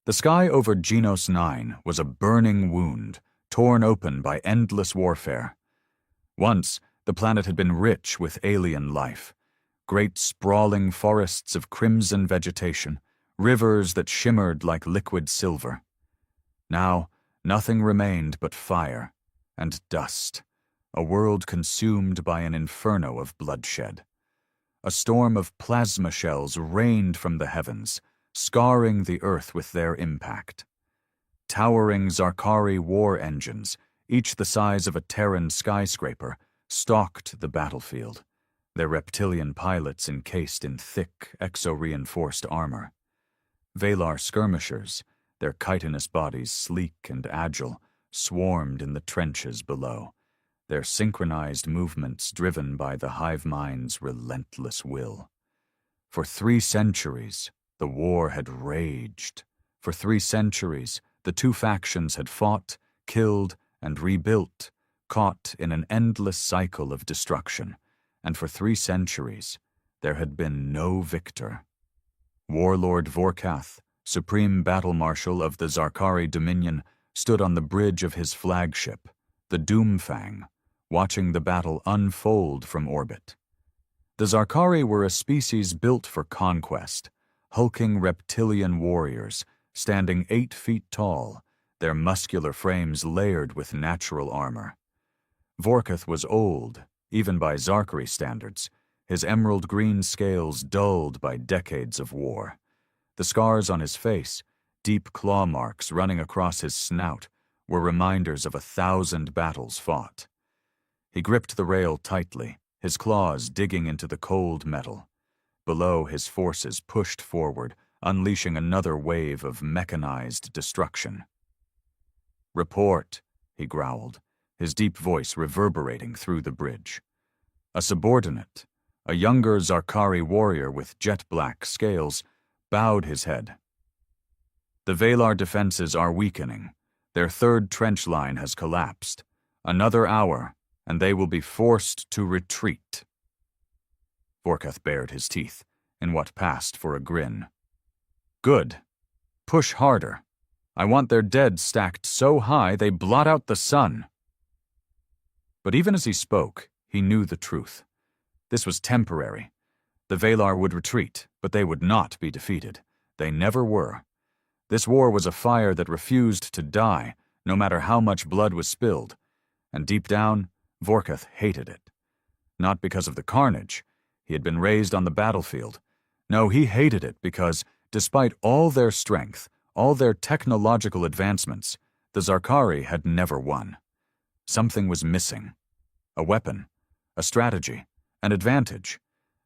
The sky over Genos 9 was a burning wound, torn open by endless warfare. Once, the planet had been rich with alien life. Great sprawling forests of crimson vegetation, rivers that shimmered like liquid silver. Now, nothing remained but fire and dust, a world consumed by an inferno of bloodshed. A storm of plasma shells rained from the heavens, scarring the earth with their impact. Towering Zarkari war engines, each the size of a Terran skyscraper, stalked the battlefield, their reptilian pilots encased in thick, exo-reinforced armor. Valar skirmishers, their chitinous bodies sleek and agile, swarmed in the trenches below, their synchronized movements driven by the hive mind's relentless will. For 3 centuries, the war had raged. For 3 centuries, the two factions had fought, killed, and rebuilt, caught in an endless cycle of destruction, and for 3 centuries, there had been no victor. Warlord Vorkath, Supreme Battle Marshal of the Zarkari Dominion, stood on the bridge of his flagship, the Doomfang, watching the battle unfold from orbit. The Zarkari were a species built for conquest, hulking reptilian warriors, standing 8 feet tall, their muscular frames layered with natural armor. Vorkath was old, even by Zarkari standards, his emerald green scales dulled by decades of war. The scars on his face, deep claw marks running across his snout, were reminders of 1,000 battles fought. He gripped the rail tightly, his claws digging into the cold metal. Below, his forces pushed forward, unleashing another wave of mechanized destruction. "Report," he growled, his deep voice reverberating through the bridge. A subordinate, a younger Zarkari warrior with jet-black scales, bowed his head. "The Valar defenses are weakening. Their 3rd trench line has collapsed. Another hour, and they will be forced to retreat." Vorkath bared his teeth, in what passed for a grin. "Good. Push harder. I want their dead stacked so high they blot out the sun." But even as he spoke, he knew the truth. This was temporary. The Valar would retreat, but they would not be defeated. They never were. This war was a fire that refused to die, no matter how much blood was spilled, and deep down, Vorkath hated it. Not because of the carnage. He had been raised on the battlefield. No, he hated it because, despite all their strength, all their technological advancements, the Zarkari had never won. Something was missing. A weapon, a strategy, an advantage,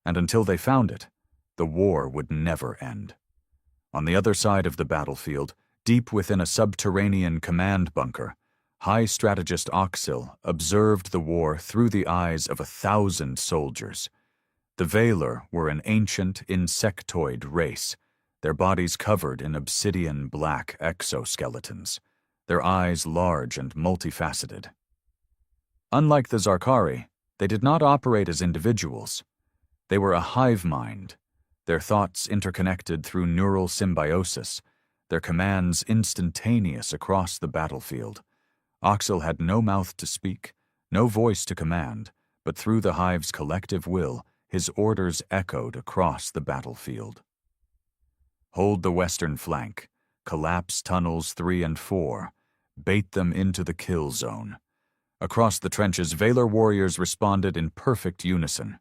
and until they found it, the war would never end. On the other side of the battlefield, deep within a subterranean command bunker, High Strategist Oxil observed the war through the eyes of 1,000 soldiers. The Valar were an ancient insectoid race, their bodies covered in obsidian black exoskeletons, their eyes large and multifaceted. Unlike the Zarkari, they did not operate as individuals. They were a hive mind, their thoughts interconnected through neural symbiosis, their commands instantaneous across the battlefield. Oxil had no mouth to speak, no voice to command, but through the hive's collective will, his orders echoed across the battlefield. Hold the western flank, collapse tunnels 3 and 4, bait them into the kill zone. Across the trenches, Valar warriors responded in perfect unison.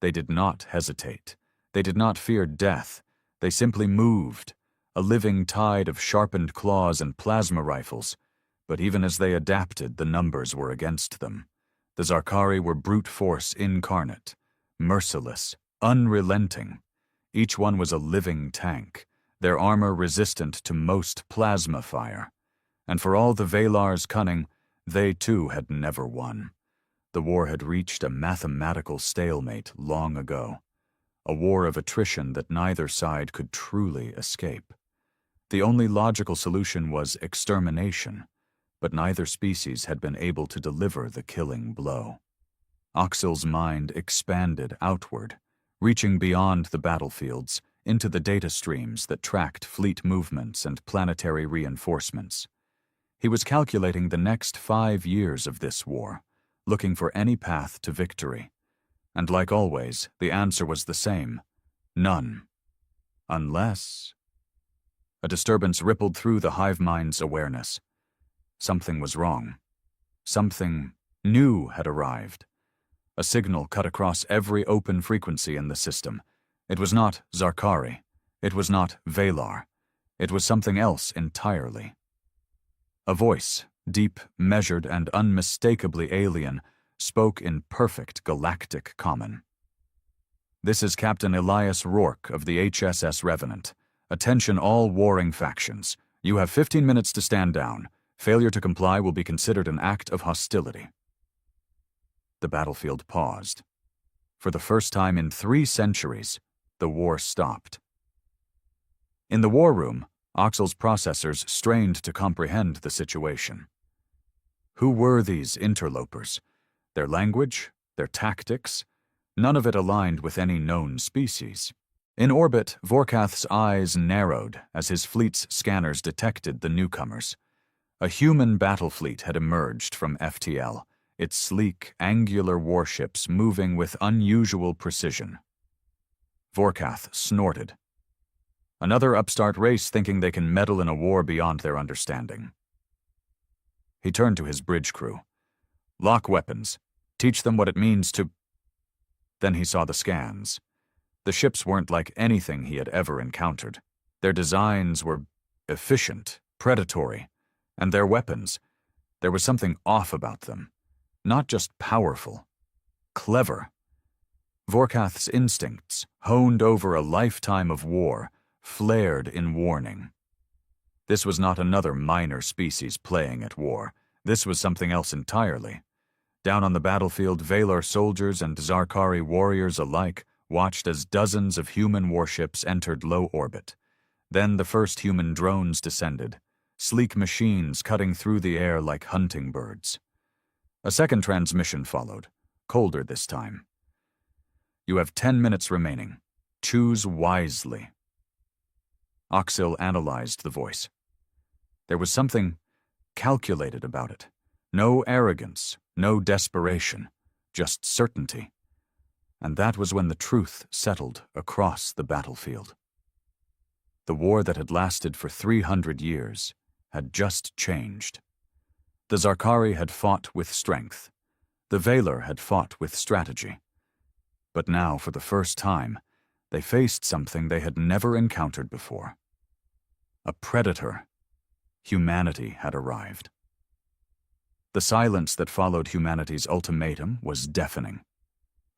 They did not hesitate. They did not fear death. They simply moved, a living tide of sharpened claws and plasma rifles. But even as they adapted, the numbers were against them. The Zarkari were brute force incarnate, merciless, unrelenting. Each one was a living tank, their armor resistant to most plasma fire. And for all the Valar's cunning, they too had never won. The war had reached a mathematical stalemate long ago, a war of attrition that neither side could truly escape. The only logical solution was extermination, but neither species had been able to deliver the killing blow. Oxil's mind expanded outward, reaching beyond the battlefields, into the data streams that tracked fleet movements and planetary reinforcements. He was calculating the next 5 years of this war, looking for any path to victory. And like always, the answer was the same: none. Unless... A disturbance rippled through the hive mind's awareness. Something was wrong. Something new had arrived. A signal cut across every open frequency in the system. It was not Zarkari. It was not Valar. It was something else entirely. A voice, deep, measured, and unmistakably alien, spoke in perfect galactic common. "This is Captain Elias Rourke of the HSS Revenant. Attention all warring factions. You have 15 minutes to stand down. Failure to comply will be considered an act of hostility." The battlefield paused. For the first time in 3 centuries, the war stopped. In the war room, Oxel's processors strained to comprehend the situation. Who were these interlopers? Their language? Their tactics? None of it aligned with any known species. In orbit, Vorkath's eyes narrowed as his fleet's scanners detected the newcomers. A human battle fleet had emerged from FTL, its sleek, angular warships moving with unusual precision. Vorkath snorted. Another upstart race thinking they can meddle in a war beyond their understanding. He turned to his bridge crew. "Lock weapons. Teach them what it means to..." Then he saw the scans. The ships weren't like anything he had ever encountered. Their designs were efficient, predatory, and their weapons, there was something off about them. Not just powerful, clever. Vorkath's instincts, honed over a lifetime of war, flared in warning. This was not another minor species playing at war. This was something else entirely. Down on the battlefield, Valar soldiers and Zarkari warriors alike watched as dozens of human warships entered low orbit. Then the first human drones descended, sleek machines cutting through the air like hunting birds. A second transmission followed, colder this time. "You have 10 minutes remaining. Choose wisely." Oxil analyzed the voice. There was something calculated about it. No arrogance, no desperation, just certainty. And that was when the truth settled across the battlefield. The war that had lasted for 300 years had just changed. The Zarkari had fought with strength. The Valar had fought with strategy. But now, for the first time, they faced something they had never encountered before. A predator. Humanity had arrived. The silence that followed humanity's ultimatum was deafening.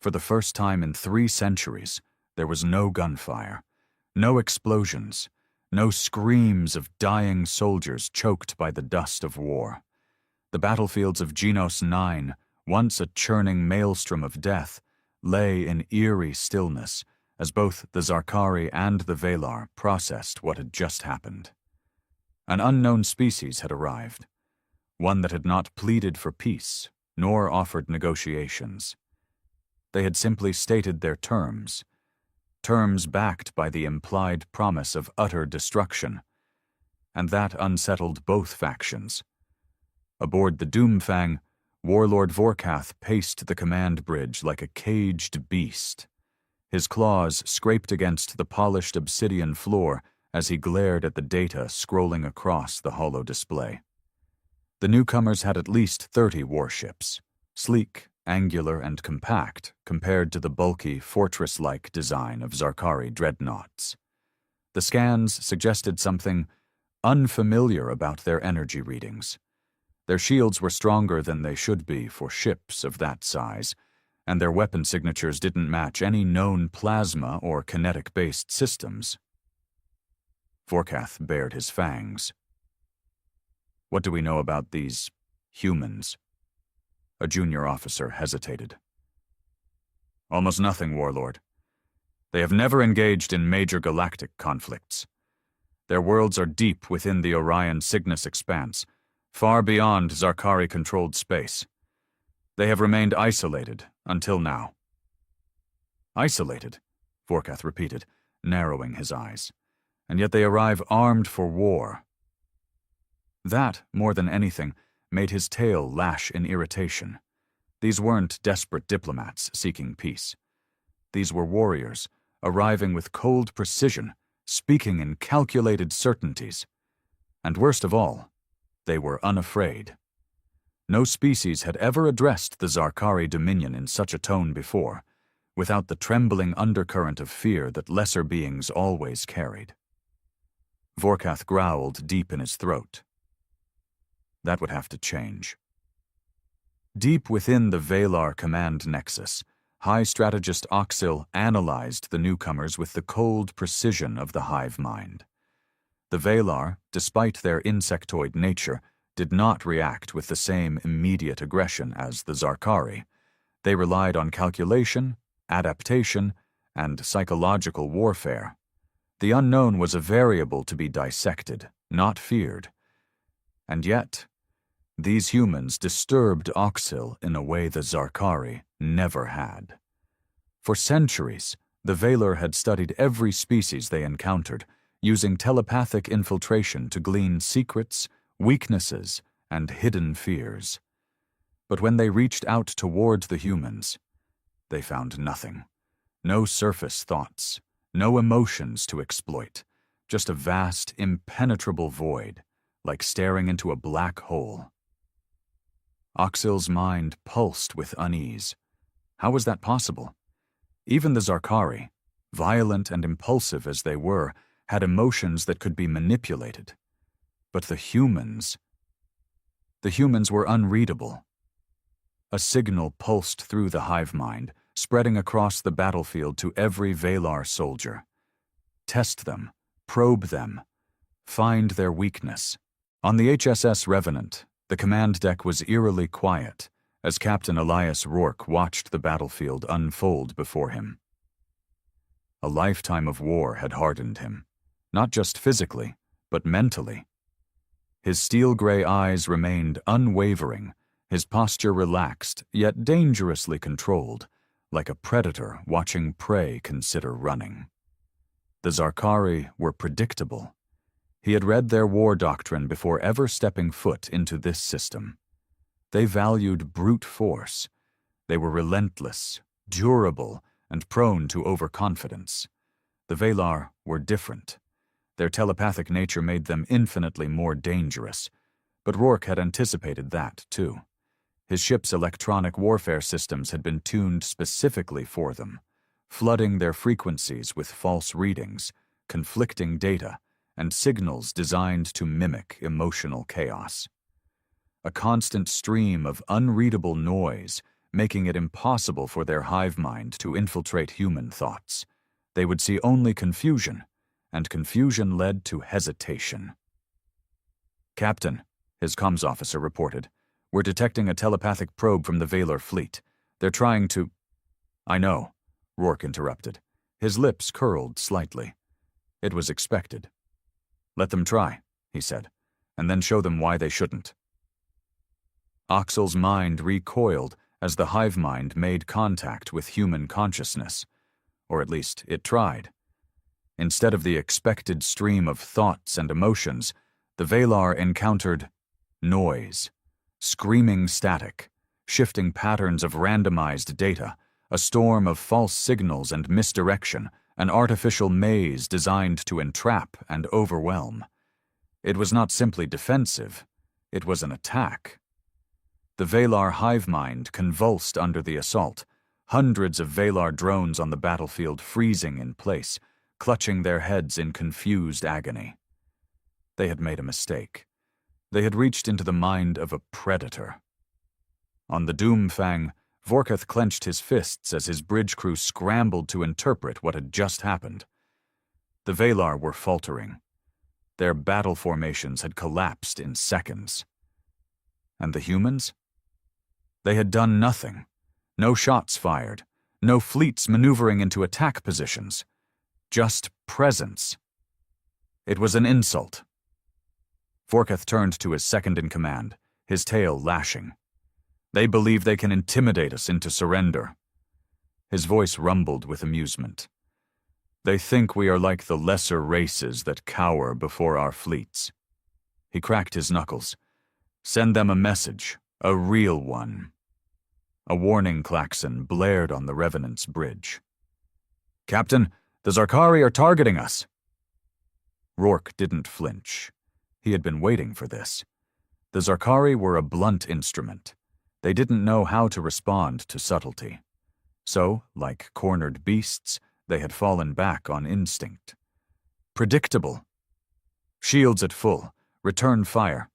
For the first time in 3 centuries, there was no gunfire, no explosions, no screams of dying soldiers choked by the dust of war. The battlefields of Genos 9, once a churning maelstrom of death, lay in eerie stillness as both the Zarkari and the Valar processed what had just happened. An unknown species had arrived, one that had not pleaded for peace nor offered negotiations. They had simply stated their terms, terms backed by the implied promise of utter destruction, and that unsettled both factions. Aboard the Doomfang, Warlord Vorkath paced the command bridge like a caged beast. His claws scraped against the polished obsidian floor as he glared at the data scrolling across the hollow display. The newcomers had at least 30 warships, sleek, angular, and compact compared to the bulky, fortress-like design of Zarkari dreadnoughts. The scans suggested something unfamiliar about their energy readings. Their shields were stronger than they should be for ships of that size, and their weapon signatures didn't match any known plasma or kinetic-based systems. Vorkath bared his fangs. "What do we know about these humans?" A junior officer hesitated. "Almost nothing, Warlord. They have never engaged in major galactic conflicts. Their worlds are deep within the Orion Cygnus expanse, far beyond Zarkari-controlled space. They have remained isolated until now." "Isolated?" Vorkath repeated. narrowing his eyes. "And yet they arrive armed for war." That, more than anything, made his tail lash in irritation. These weren't desperate diplomats seeking peace. These were warriors, arriving with cold precision, speaking in calculated certainties. And worst of all, they were unafraid. No species had ever addressed the Zarkari dominion in such a tone before, without the trembling undercurrent of fear that lesser beings always carried. Vorkath growled deep in his throat. That would have to change. Deep within the Valar command nexus, High Strategist Oxil analyzed the newcomers with the cold precision of the hive mind. The Valar, despite their insectoid nature, did not react with the same immediate aggression as the Zarkari. They relied on calculation, adaptation, and psychological warfare. The unknown was a variable to be dissected, not feared. And yet, these humans disturbed Oxil in a way the Zarkari never had. For centuries, the Valar had studied every species they encountered, using telepathic infiltration to glean secrets, weaknesses, and hidden fears. But when they reached out toward the humans, they found nothing. No surface thoughts, no emotions to exploit, just a vast, impenetrable void, like staring into a black hole. Oxil's mind pulsed with unease. How was that possible? Even the Zarkari, violent and impulsive as they were, had emotions that could be manipulated. But the humans were unreadable. A signal pulsed through the hive mind, spreading across the battlefield to every Valar soldier. Test them, probe them, find their weakness. On the HSS Revenant, the command deck was eerily quiet as Captain Elias Rourke watched the battlefield unfold before him. A lifetime of war had hardened him, not just physically, but mentally. His steel-gray eyes remained unwavering, his posture relaxed, yet dangerously controlled, like a predator watching prey consider running. The Zarkari were predictable. He had read their war doctrine before ever stepping foot into this system. They valued brute force. They were relentless, durable, and prone to overconfidence. The Valar were different. Their telepathic nature made them infinitely more dangerous, but Rourke had anticipated that, too. His ship's electronic warfare systems had been tuned specifically for them, flooding their frequencies with false readings, conflicting data, and signals designed to mimic emotional chaos. A constant stream of unreadable noise, making it impossible for their hive mind to infiltrate human thoughts. They would see only confusion, and confusion led to hesitation. "Captain," his comms officer reported, "we're detecting a telepathic probe from the Valar fleet. They're trying to—" "I know," Rourke interrupted. His lips curled slightly. It was expected. "Let them try," he said, "and then show them why they shouldn't." Oxil's mind recoiled as the hive mind made contact with human consciousness, or at least it tried. Instead of the expected stream of thoughts and emotions, the Valar encountered noise, screaming static, shifting patterns of randomized data, a storm of false signals and misdirection, an artificial maze designed to entrap and overwhelm. It was not simply defensive, it was an attack. The Valar hive mind convulsed under the assault, hundreds of Valar drones on the battlefield freezing in place, clutching their heads in confused agony. They had made a mistake. They had reached into the mind of a predator. On the Doomfang, Vorkath clenched his fists as his bridge crew scrambled to interpret what had just happened. The Valar were faltering. Their battle formations had collapsed in seconds. And the humans? They had done nothing. No shots fired. No fleets maneuvering into attack positions. Just presence. It was an insult. Vorkath turned to his second-in-command, his tail lashing. "They believe they can intimidate us into surrender." His voice rumbled with amusement. They think we are like the lesser races that cower before our fleets. He cracked his knuckles. Send them a message, a real one. A warning klaxon blared on the Revenant's bridge. Captain, the Zarkari are targeting us. Rourke didn't flinch. He had been waiting for this. The Zarkari were a blunt instrument. They didn't know how to respond to subtlety. So, like cornered beasts, they had fallen back on instinct. Predictable. Shields at full. Return fire.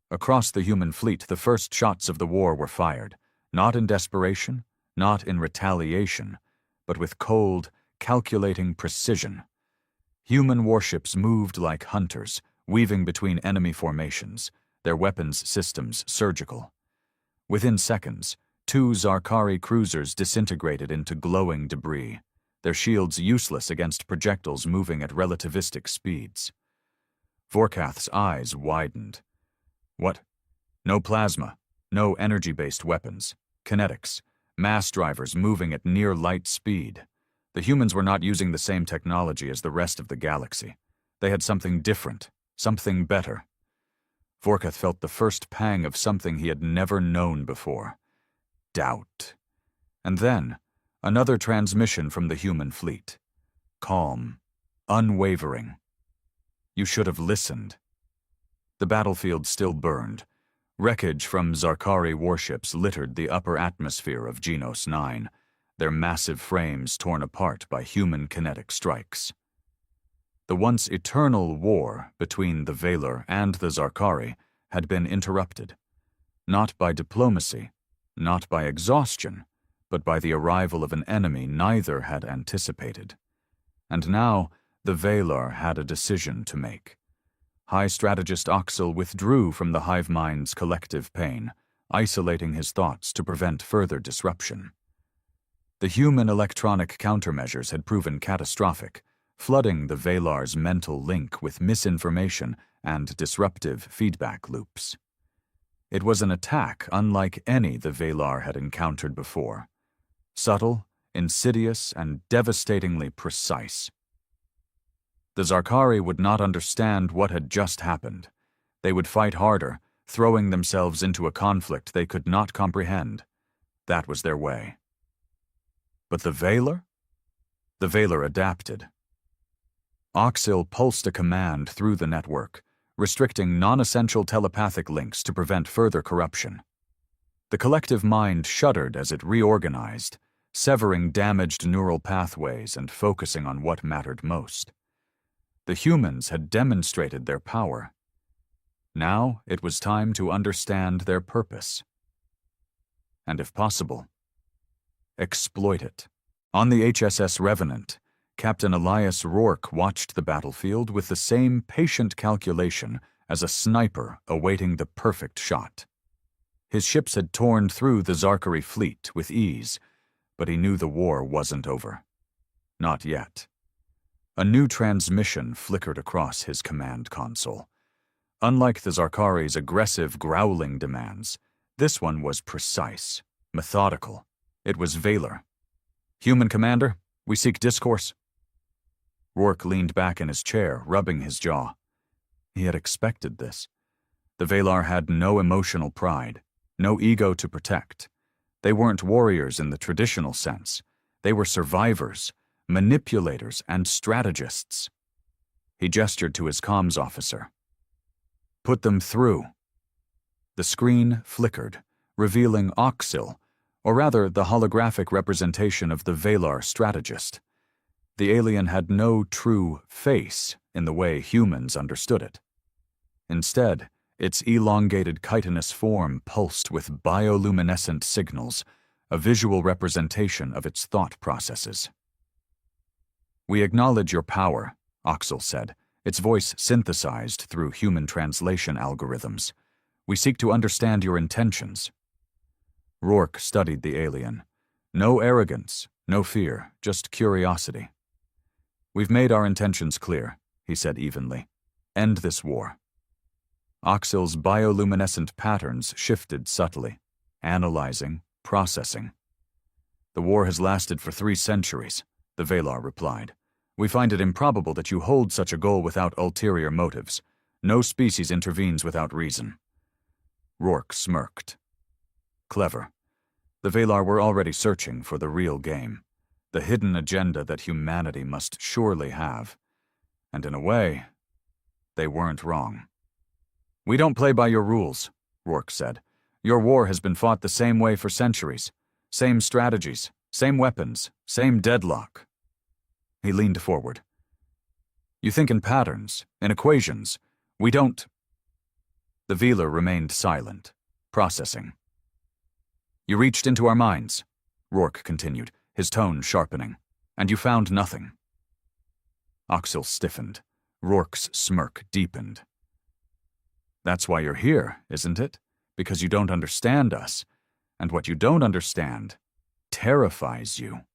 Across the human fleet, the first shots of the war were fired, not in desperation, not in retaliation, but with cold, calculating precision. Human warships moved like hunters, weaving between enemy formations, their weapons systems surgical. Within seconds, 2 Zarkari cruisers disintegrated into glowing debris, their shields useless against projectiles moving at relativistic speeds. Vorkath's eyes widened. What? No plasma, no energy-based weapons, kinetics, mass drivers moving at near light speed. The humans were not using the same technology as the rest of the galaxy. They had something different, something better. Vorkath felt the first pang of something he had never known before. Doubt. And then, another transmission from the human fleet. Calm, unwavering. You should have listened. The battlefield still burned. Wreckage from Zarkari warships littered the upper atmosphere of Genos 9, their massive frames torn apart by human kinetic strikes. The once eternal war between the Vaylor and the Zarkari had been interrupted, not by diplomacy, not by exhaustion, but by the arrival of an enemy neither had anticipated. And now the Vaylor had a decision to make. High Strategist Oxel withdrew from the hive mind's collective pain, isolating his thoughts to prevent further disruption. The human electronic countermeasures had proven catastrophic, flooding the Vaylor's mental link with misinformation and disruptive feedback loops. It was an attack unlike any the Vaylor had encountered before. Subtle, insidious, and devastatingly precise. The Zarkari would not understand what had just happened. They would fight harder, throwing themselves into a conflict they could not comprehend. That was their way. But the Vaylor? The Vaylor adapted. Oxil pulsed a command through the network, restricting non-essential telepathic links to prevent further corruption. The collective mind shuddered as it reorganized, severing damaged neural pathways and focusing on what mattered most. The humans had demonstrated their power. Now it was time to understand their purpose. And if possible, exploit it. On the HSS Revenant, Captain Elias Rourke watched the battlefield with the same patient calculation as a sniper awaiting the perfect shot. His ships had torn through the Zarkari fleet with ease, but he knew the war wasn't over. Not yet. A new transmission flickered across his command console. Unlike the Zarkari's aggressive, growling demands, this one was precise, methodical. It was Vaylor. Human commander, we seek discourse. Rourke leaned back in his chair, rubbing his jaw. He had expected this. The Vaylor had no emotional pride, no ego to protect. They weren't warriors in the traditional sense. They were survivors, manipulators, and strategists. He gestured to his comms officer. Put them through. The screen flickered, revealing Oxil, or rather the holographic representation of the Vaylor strategist. The alien had no true face in the way humans understood it. Instead, its elongated chitinous form pulsed with bioluminescent signals, a visual representation of its thought processes. We acknowledge your power, Oxil said, its voice synthesized through human translation algorithms. We seek to understand your intentions. Rourke studied the alien. No arrogance, no fear, just curiosity. We've made our intentions clear, he said evenly. End this war. Oxil's bioluminescent patterns shifted subtly, analyzing, processing. The war has lasted for 3 centuries. the Valar replied. "We find it improbable that you hold such a goal without ulterior motives. No species intervenes without reason." Rourke smirked. Clever. The Valar were already searching for the real game, the hidden agenda that humanity must surely have. And in a way, they weren't wrong. "We don't play by your rules," Rourke said. "Your war has been fought the same way for centuries. Same strategies, same weapons, same deadlock." He leaned forward. "You think in patterns, in equations. We don't—" The Valar remained silent, processing. "You reached into our minds," Rourke continued, his tone sharpening, "and you found nothing." Oxil stiffened. Rourke's smirk deepened. "That's why you're here, isn't it? Because you don't understand us, and what you don't understand terrifies you."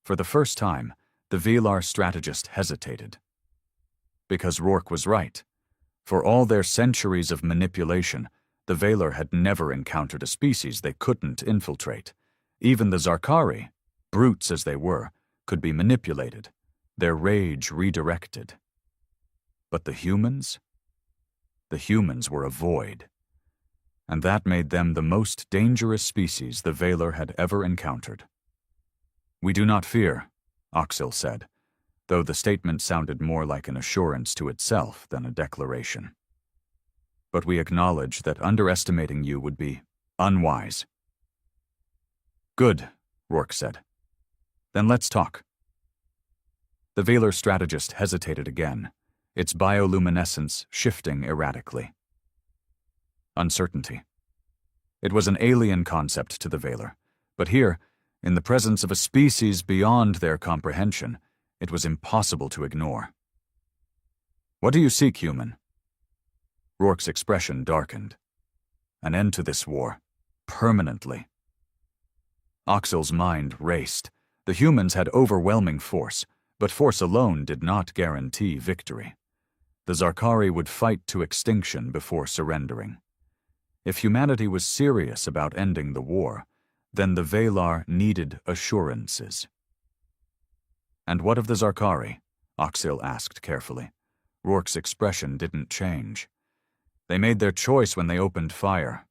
For the first time, the Valar strategist hesitated. Because Rourke was right. For all their centuries of manipulation, the Valar had never encountered a species they couldn't infiltrate. Even the Zarkari, brutes as they were, could be manipulated, their rage redirected. But the humans? The humans were a void. And that made them the most dangerous species the Valar had ever encountered. "We do not fear," Oxil said, though the statement sounded more like an assurance to itself than a declaration. "But we acknowledge that underestimating you would be unwise." "Good," Rourke said. "Then let's talk." The Valar strategist hesitated again, its bioluminescence shifting erratically. Uncertainty. It was an alien concept to the Valar, but here, in the presence of a species beyond their comprehension, it was impossible to ignore. "What do you seek, human?" Rourke's expression darkened. "An end to this war. Permanently." Oxil's mind raced. The humans had overwhelming force, but force alone did not guarantee victory. The Zarkari would fight to extinction before surrendering. If humanity was serious about ending the war, then the Valar needed assurances. "And what of the Zarkari?" Oxil asked carefully. Rourke's expression didn't change. "They made their choice when they opened fire."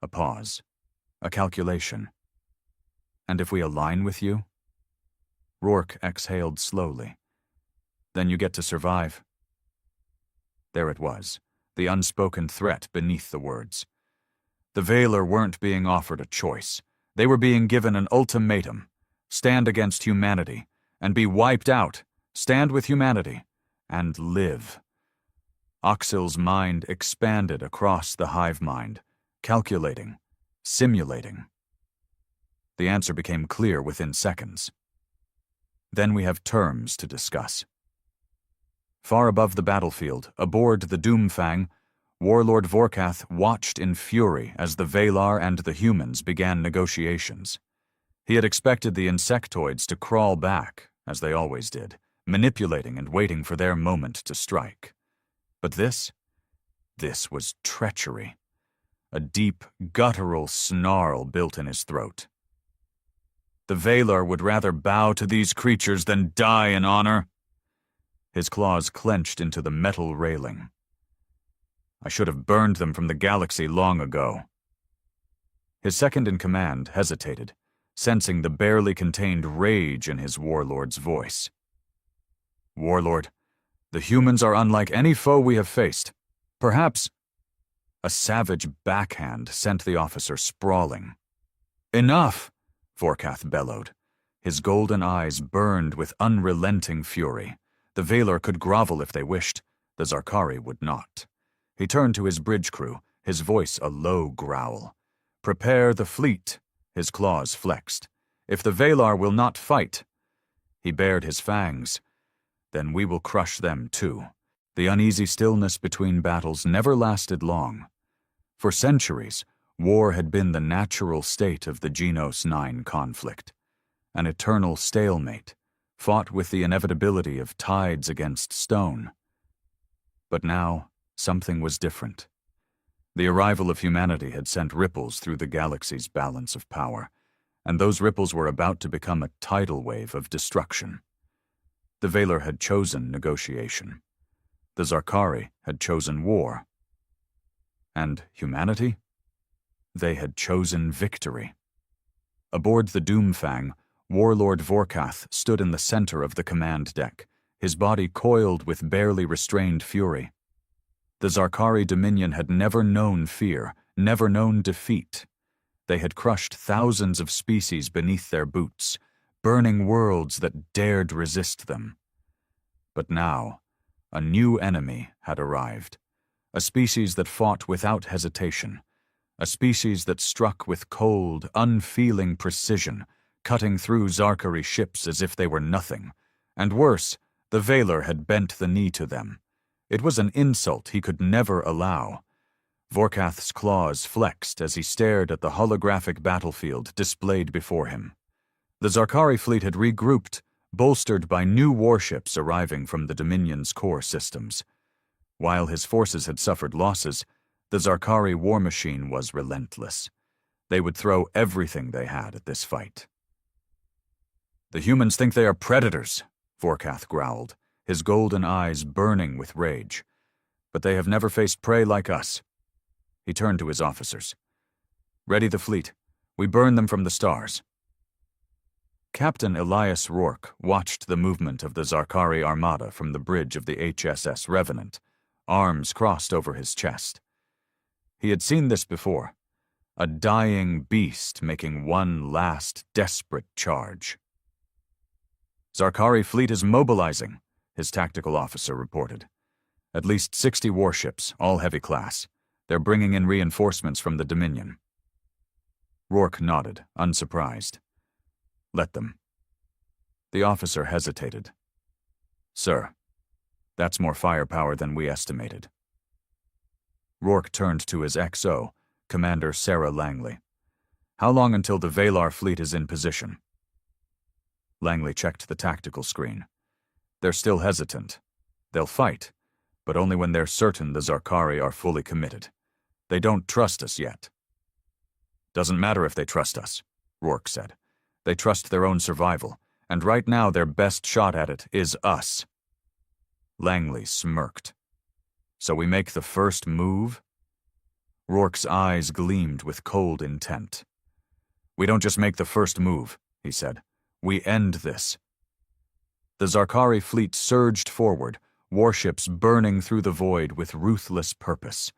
A pause. A calculation. "And if we align with you?" Rourke exhaled slowly. "Then you get to survive." There it was, the unspoken threat beneath the words. The Valar weren't being offered a choice. They were being given an ultimatum. Stand against humanity, and be wiped out. Stand with humanity, and live. Oxil's mind expanded across the hive mind, calculating, simulating. The answer became clear within seconds. "Then we have terms to discuss." Far above the battlefield, aboard the Doomfang, Warlord Vorkath watched in fury as the Valar and the humans began negotiations. He had expected the insectoids to crawl back, as they always did, manipulating and waiting for their moment to strike. But this was treachery. A deep, guttural snarl built in his throat. "The Valar would rather bow to these creatures than die in honor." His claws clenched into the metal railing. "I should have burned them from the galaxy long ago." His second-in-command hesitated, sensing the barely contained rage in his warlord's voice. "Warlord, the humans are unlike any foe we have faced. Perhaps—" A savage backhand sent the officer sprawling. "Enough!" Vorkath bellowed. His golden eyes burned with unrelenting fury. The Valar could grovel if they wished. The Zarkari would not. He turned to his bridge crew, his voice a low growl. "Prepare the fleet," his claws flexed. "If the Valar will not fight—" He bared his fangs. "Then we will crush them too." The uneasy stillness between battles never lasted long. For centuries, war had been the natural state of the Genos 9 conflict. An eternal stalemate, fought with the inevitability of tides against stone. But now, something was different. The arrival of humanity had sent ripples through the galaxy's balance of power, and those ripples were about to become a tidal wave of destruction. The Valar had chosen negotiation. The Zarkari had chosen war. And humanity? They had chosen victory. Aboard the Doomfang, Warlord Vorkath stood in the center of the command deck, his body coiled with barely restrained fury. The Zarkari Dominion had never known fear, never known defeat. They had crushed thousands of species beneath their boots, burning worlds that dared resist them. But now, a new enemy had arrived, a species that fought without hesitation, a species that struck with cold, unfeeling precision, cutting through Zarkari ships as if they were nothing, and worse, the Valar had bent the knee to them. It was an insult he could never allow. Vorkath's claws flexed as he stared at the holographic battlefield displayed before him. The Zarkari fleet had regrouped, bolstered by new warships arriving from the Dominion's core systems. While his forces had suffered losses, the Zarkari war machine was relentless. They would throw everything they had at this fight. "The humans think they are predators," Vorkath growled, his golden eyes burning with rage. "But they have never faced prey like us." He turned to his officers. "Ready the fleet. We burn them from the stars." Captain Elias Rourke watched the movement of the Zarkari armada from the bridge of the HSS Revenant, arms crossed over his chest. He had seen this before, a dying beast making one last desperate charge. "Zarkari fleet is mobilizing," his tactical officer reported. "At least 60 warships, all heavy class. They're bringing in reinforcements from the Dominion." Rourke nodded, unsurprised. "Let them." The officer hesitated. "Sir, that's more firepower than we estimated." Rourke turned to his XO, Commander Sarah Langley. "How long until the Valar fleet is in position?" Langley checked the tactical screen. "They're still hesitant. They'll fight, but only when they're certain the Zarkari are fully committed. They don't trust us yet." "Doesn't matter if they trust us," Rourke said. "They trust their own survival, and right now their best shot at it is us." Langley smirked. "So we make the first move?" Rourke's eyes gleamed with cold intent. "We don't just make the first move," he said. "We end this." The Zarkari fleet surged forward, warships burning through the void with ruthless purpose.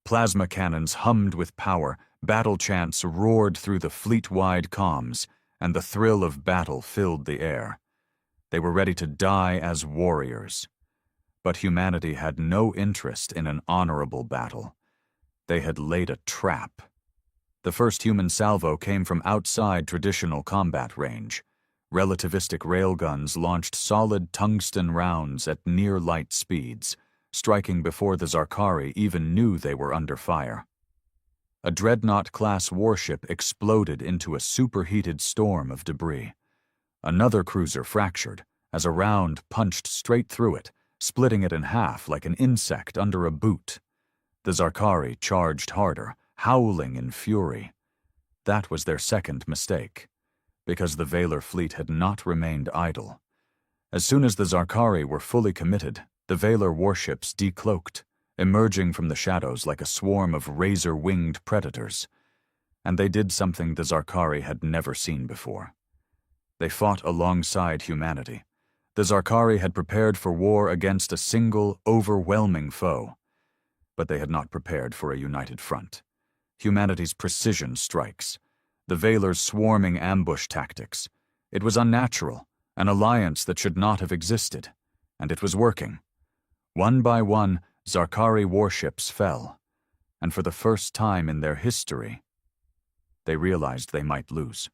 Plasma cannons hummed with power, battle chants roared through the fleet-wide comms, and the thrill of battle filled the air. They were ready to die as warriors. But humanity had no interest in an honorable battle. They had laid a trap. The first human salvo came from outside traditional combat range. Relativistic railguns launched solid tungsten rounds at near-light speeds, striking before the Zarkari even knew they were under fire. A Dreadnought-class warship exploded into a superheated storm of debris. Another cruiser fractured as a round punched straight through it, splitting it in half like an insect under a boot. The Zarkari charged harder, howling in fury. That was their second mistake, because the Valar fleet had not remained idle. As soon as the Zarkari were fully committed, the Valar warships decloaked, emerging from the shadows like a swarm of razor-winged predators. And they did something the Zarkari had never seen before. They fought alongside humanity. The Zarkari had prepared for war against a single, overwhelming foe. But they had not prepared for a united front. Humanity's precision strikes, the Valar's swarming ambush tactics. It was unnatural, an alliance that should not have existed, and it was working. One by one, Zarkari warships fell, and for the first time in their history, they realized they might lose.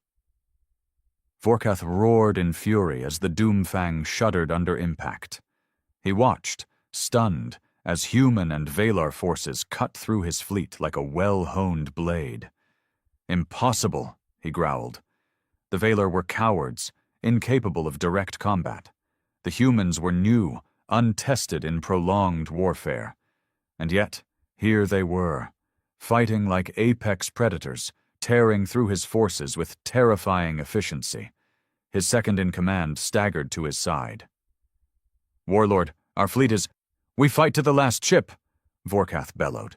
Vorkath roared in fury as the Doomfang shuddered under impact. He watched, stunned, as human and Valar forces cut through his fleet like a well-honed blade. "Impossible," he growled. The Valar were cowards, incapable of direct combat. The humans were new, untested in prolonged warfare. And yet, here they were, fighting like apex predators, tearing through his forces with terrifying efficiency. His second-in-command staggered to his side. "Warlord, our fleet is— We fight to the last ship!" Vorkath bellowed.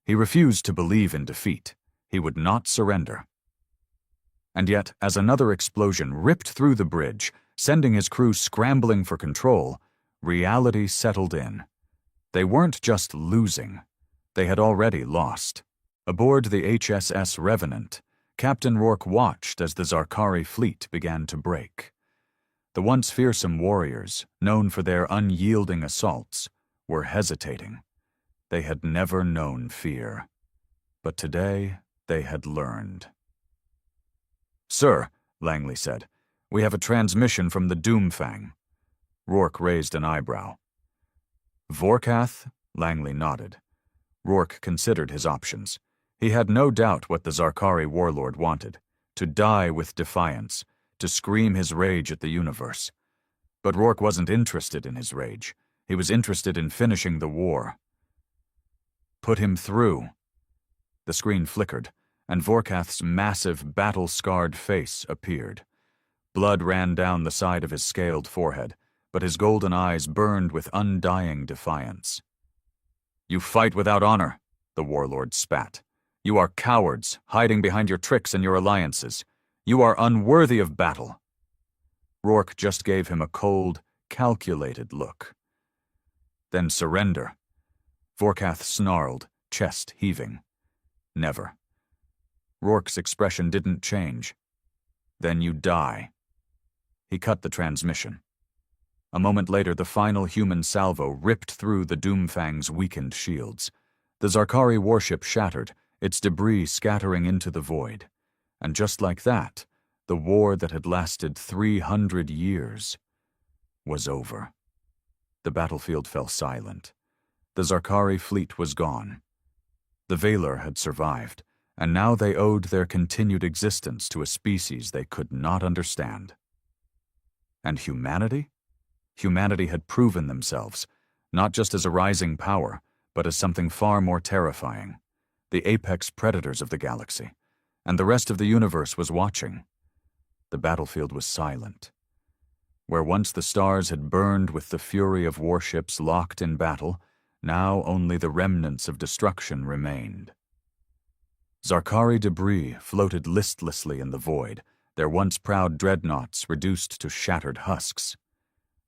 He refused to believe in defeat. He would not surrender. And yet, as another explosion ripped through the bridge, sending his crew scrambling for control, reality settled in. They weren't just losing. They had already lost. Aboard the HSS Revenant, Captain Rourke watched as the Zarkari fleet began to break. The once fearsome warriors, known for their unyielding assaults, were hesitating. They had never known fear. But today, they had learned. "Sir," Langley said, "we have a transmission from the Doomfang." Rourke raised an eyebrow. "Vorkath?" Langley nodded. Rourke considered his options. He had no doubt what the Zarkari warlord wanted: to die with defiance, to scream his rage at the universe. But Rourke wasn't interested in his rage. He was interested in finishing the war. "Put him through." The screen flickered, and Vorkath's massive, battle-scarred face appeared. Blood ran down the side of his scaled forehead, but his golden eyes burned with undying defiance. "You fight without honor," the warlord spat. "You are cowards, hiding behind your tricks and your alliances. You are unworthy of battle." Rourke just gave him a cold, calculated look. "Then surrender." Vorkath snarled, chest heaving. "Never." Rourke's expression didn't change. "Then you die." He cut the transmission. A moment later, the final human salvo ripped through the Doomfang's weakened shields. The Zarkari warship shattered, its debris scattering into the void. And just like that, the war that had lasted 300 years was over. The battlefield fell silent. The Zarkari fleet was gone. The Valar had survived, and now they owed their continued existence to a species they could not understand. And humanity? Humanity had proven themselves, not just as a rising power, but as something far more terrifying. The apex predators of the galaxy. And the rest of the universe was watching. The battlefield was silent. Where once the stars had burned with the fury of warships locked in battle, now only the remnants of destruction remained. Zarkari debris floated listlessly in the void, their once proud dreadnoughts reduced to shattered husks.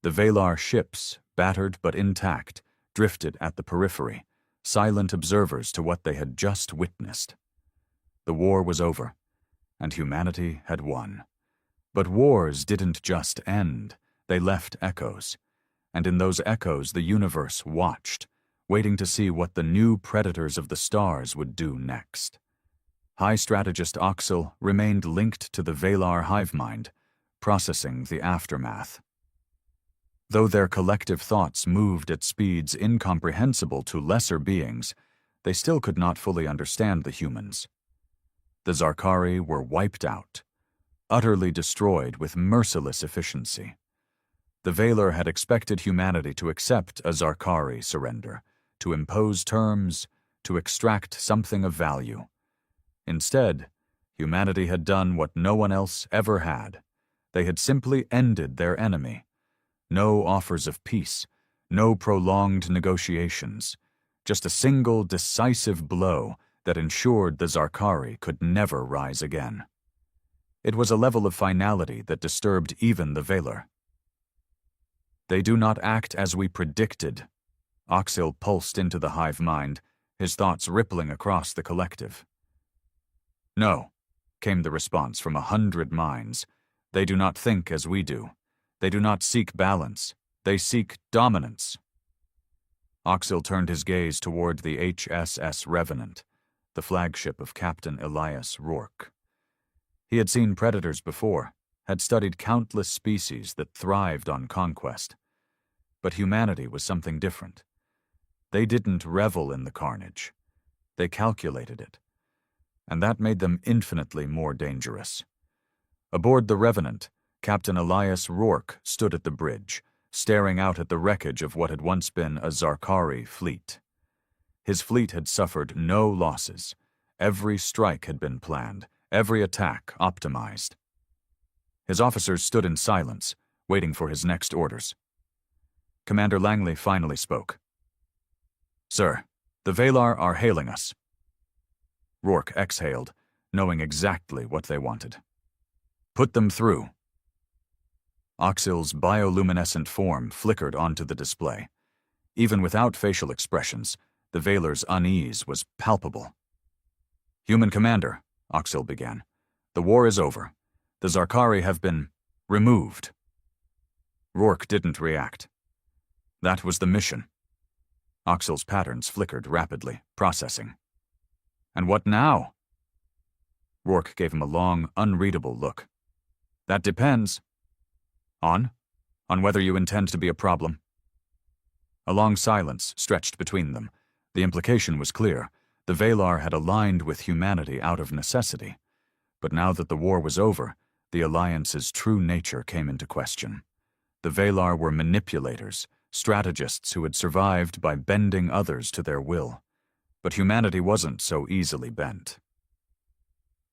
The Valar ships, battered but intact, drifted at the periphery, silent observers to what they had just witnessed. The war was over, and humanity had won. But wars didn't just end, they left echoes. And in those echoes the universe watched, waiting to see what the new predators of the stars would do next. High Strategist Oxel remained linked to the Valar hive mind, processing the aftermath. Though their collective thoughts moved at speeds incomprehensible to lesser beings, they still could not fully understand the humans. The Zarkari were wiped out, utterly destroyed with merciless efficiency. The Valar had expected humanity to accept a Zarkari surrender, to impose terms, to extract something of value. Instead, humanity had done what no one else ever had. They had simply ended their enemy. No offers of peace, no prolonged negotiations, just a single decisive blow that ensured the Zarkari could never rise again. It was a level of finality that disturbed even the Valar. "They do not act as we predicted." Oxil pulsed into the hive mind, his thoughts rippling across the collective. "No," came the response from 100 minds. "They do not think as we do. They do not seek balance. They seek dominance." Oxil turned his gaze toward the HSS Revenant, the flagship of Captain Elias Rourke. He had seen predators before, had studied countless species that thrived on conquest. But humanity was something different. They didn't revel in the carnage. They calculated it. And that made them infinitely more dangerous. Aboard the Revenant, Captain Elias Rourke stood at the bridge, staring out at the wreckage of what had once been a Zarkari fleet. His fleet had suffered no losses. Every strike had been planned, every attack optimized. His officers stood in silence, waiting for his next orders. Commander Langley finally spoke. "Sir, the Valar are hailing us." Rourke exhaled, knowing exactly what they wanted. "Put them through." Oxyl's bioluminescent form flickered onto the display. Even without facial expressions, the Valar's unease was palpable. "Human Commander," Oxyl began, "the war is over. The Zarkari have been removed." Rourke didn't react. That was the mission. Oxyl's patterns flickered rapidly, processing. "And what now?" Rourke gave him a long, unreadable look. "That depends." On whether you intend to be a problem." A long silence stretched between them. The implication was clear. The Valar had aligned with humanity out of necessity. But now that the war was over, the alliance's true nature came into question. The Valar were manipulators, strategists who had survived by bending others to their will. But humanity wasn't so easily bent.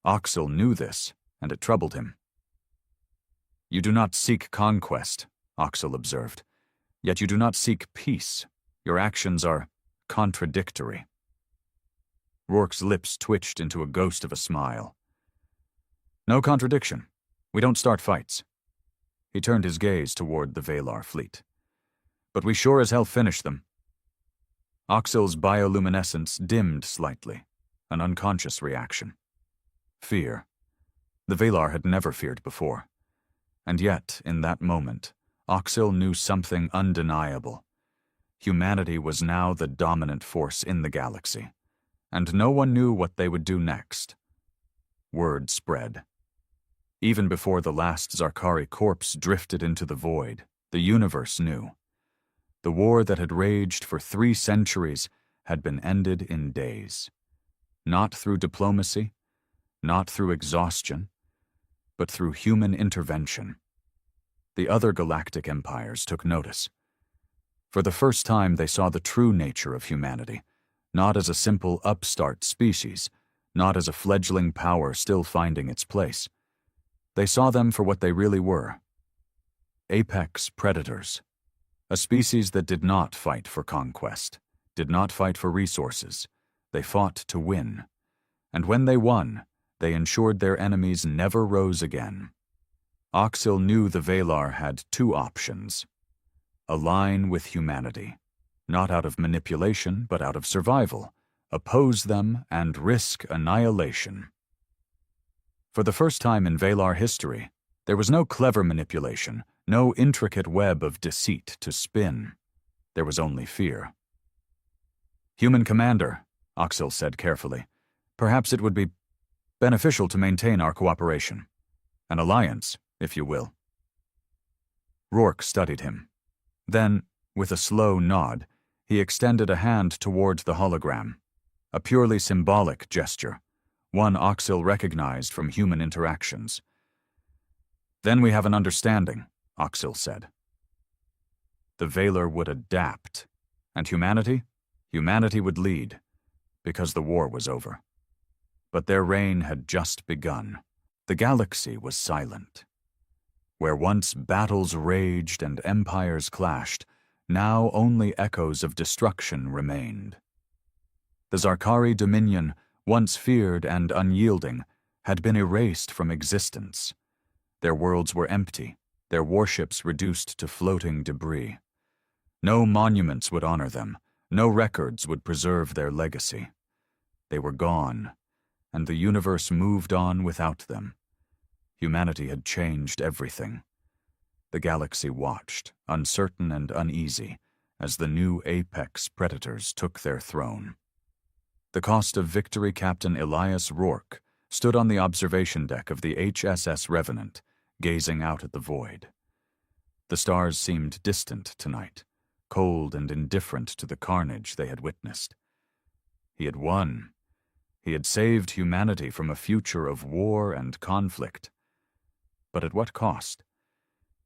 Oxyl knew this, and it troubled him. "You do not seek conquest," Oxyl observed. "Yet you do not seek peace. Your actions are contradictory." Rourke's lips twitched into a ghost of a smile. "No contradiction. We don't start fights." He turned his gaze toward the Valar fleet. "But we sure as hell finish them." Oxyl's bioluminescence dimmed slightly, an unconscious reaction. Fear. The Valar had never feared before. And yet, in that moment, Oxyl knew something undeniable. Humanity was now the dominant force in the galaxy, and no one knew what they would do next. Word spread. Even before the last Zarkari corpse drifted into the void, the universe knew. The war that had raged for 3 centuries had been ended in days. Not through diplomacy, not through exhaustion, but through human intervention. The other galactic empires took notice. For the first time they saw the true nature of humanity, not as a simple upstart species, not as a fledgling power still finding its place. They saw them for what they really were. Apex predators. A species that did not fight for conquest, did not fight for resources. They fought to win. And when they won, they ensured their enemies never rose again. Oxyl knew the Valar had 2 options. Align with humanity, not out of manipulation, but out of survival. Oppose them and risk annihilation. For the first time in Valar history, there was no clever manipulation, no intricate web of deceit to spin. There was only fear. "Human Commander," Oxyl said carefully, "perhaps it would be beneficial to maintain our cooperation. An alliance, if you will." Rourke studied him. Then, with a slow nod, he extended a hand toward the hologram. A purely symbolic gesture, one Oxyl recognized from human interactions. "Then we have an understanding," Oxyl said. The Valar would adapt, and humanity would lead, because the war was over. But their reign had just begun. The galaxy was silent. Where once battles raged and empires clashed, now only echoes of destruction remained. The Zarkari dominion, once feared and unyielding, had been erased from existence. Their worlds were empty, their warships reduced to floating debris. No monuments would honor them, no records would preserve their legacy. They were gone, and the universe moved on without them. Humanity had changed everything. The galaxy watched, uncertain and uneasy, as the new apex predators took their throne. The cost of victory Captain Elias Rourke stood on the observation deck of the HSS Revenant, gazing out at the void. The stars seemed distant tonight, cold and indifferent to the carnage they had witnessed. He had won. He had saved humanity from a future of war and conflict. But at what cost?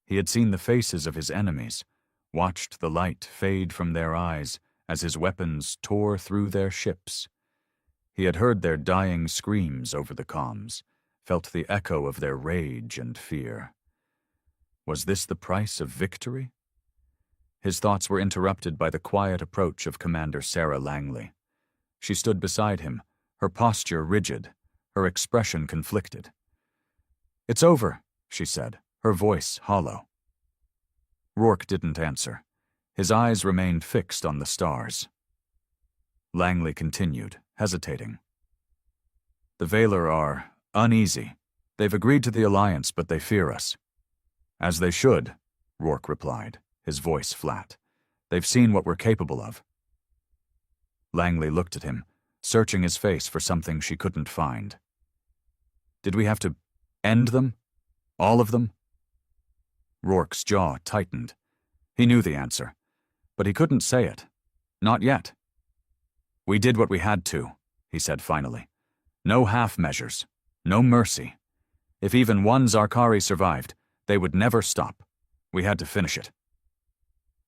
He had seen the faces of his enemies, watched the light fade from their eyes as his weapons tore through their ships. He had heard their dying screams over the comms, felt the echo of their rage and fear. Was this the price of victory? His thoughts were interrupted by the quiet approach of Commander Sarah Langley. She stood beside him, her posture rigid, her expression conflicted. "It's over," she said, her voice hollow. Rourke didn't answer. His eyes remained fixed on the stars. Langley continued, hesitating. "The Valor are uneasy. They've agreed to the alliance, but they fear us." "As they should," Rourke replied, his voice flat. "They've seen what we're capable of." Langley looked at him, searching his face for something she couldn't find. "Did we have to end them? All of them?" Rourke's jaw tightened. He knew the answer, but he couldn't say it. Not yet. "We did what we had to," he said finally. "No half measures. No mercy. If even one Zarkari survived, they would never stop. We had to finish it."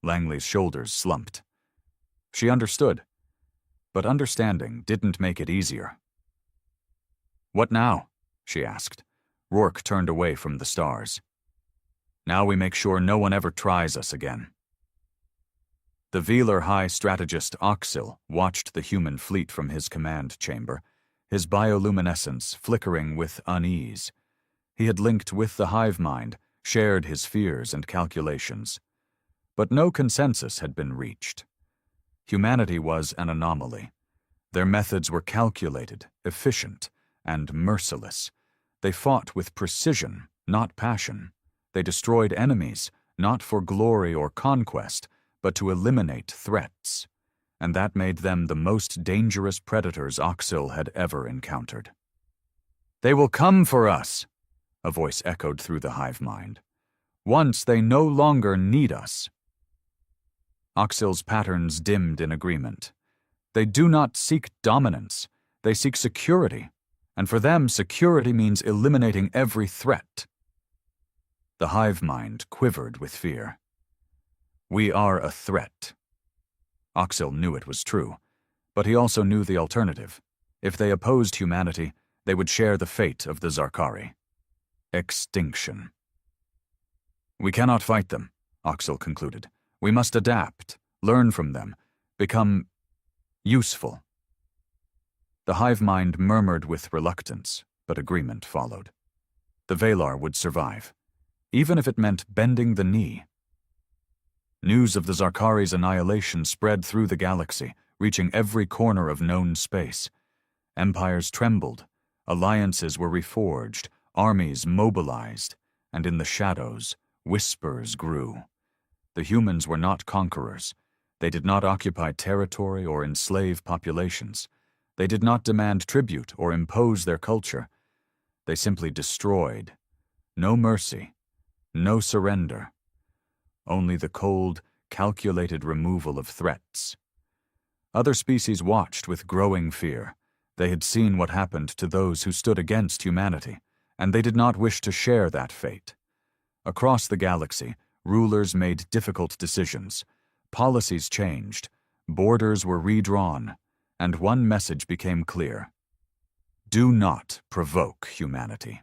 Langley's shoulders slumped. She understood, but understanding didn't make it easier. "What now?" she asked. Rourke turned away from the stars. "Now we make sure no one ever tries us again." The Velar High Strategist Oxil watched the human fleet from his command chamber, his bioluminescence flickering with unease. He had linked with the hive mind, shared his fears and calculations. But no consensus had been reached. Humanity was an anomaly. Their methods were calculated, efficient, and merciless. They fought with precision, not passion. They destroyed enemies, not for glory or conquest, but to eliminate threats. And that made them the most dangerous predators Oxil had ever encountered. "They will come for us," a voice echoed through the hive mind. "Once they no longer need us." Oxil's patterns dimmed in agreement. They do not seek dominance. They seek security. And for them, security means eliminating every threat. The hive mind quivered with fear. "We are a threat." Oxil knew it was true, but he also knew the alternative. If they opposed humanity, they would share the fate of the Zarkari. Extinction. "We cannot fight them," Oxil concluded. "We must adapt, learn from them, become useful." The hive mind murmured with reluctance, but agreement followed. The Valar would survive, even if it meant bending the knee. News of the Zarkari's annihilation spread through the galaxy, reaching every corner of known space. Empires trembled, alliances were reforged, armies mobilized, and in the shadows, whispers grew. The humans were not conquerors. They did not occupy territory or enslave populations. They did not demand tribute or impose their culture. They simply destroyed. No mercy, no surrender. Only the cold, calculated removal of threats. Other species watched with growing fear. They had seen what happened to those who stood against humanity, and they did not wish to share that fate. Across the galaxy, rulers made difficult decisions. Policies changed, borders were redrawn, and one message became clear. Do not provoke humanity.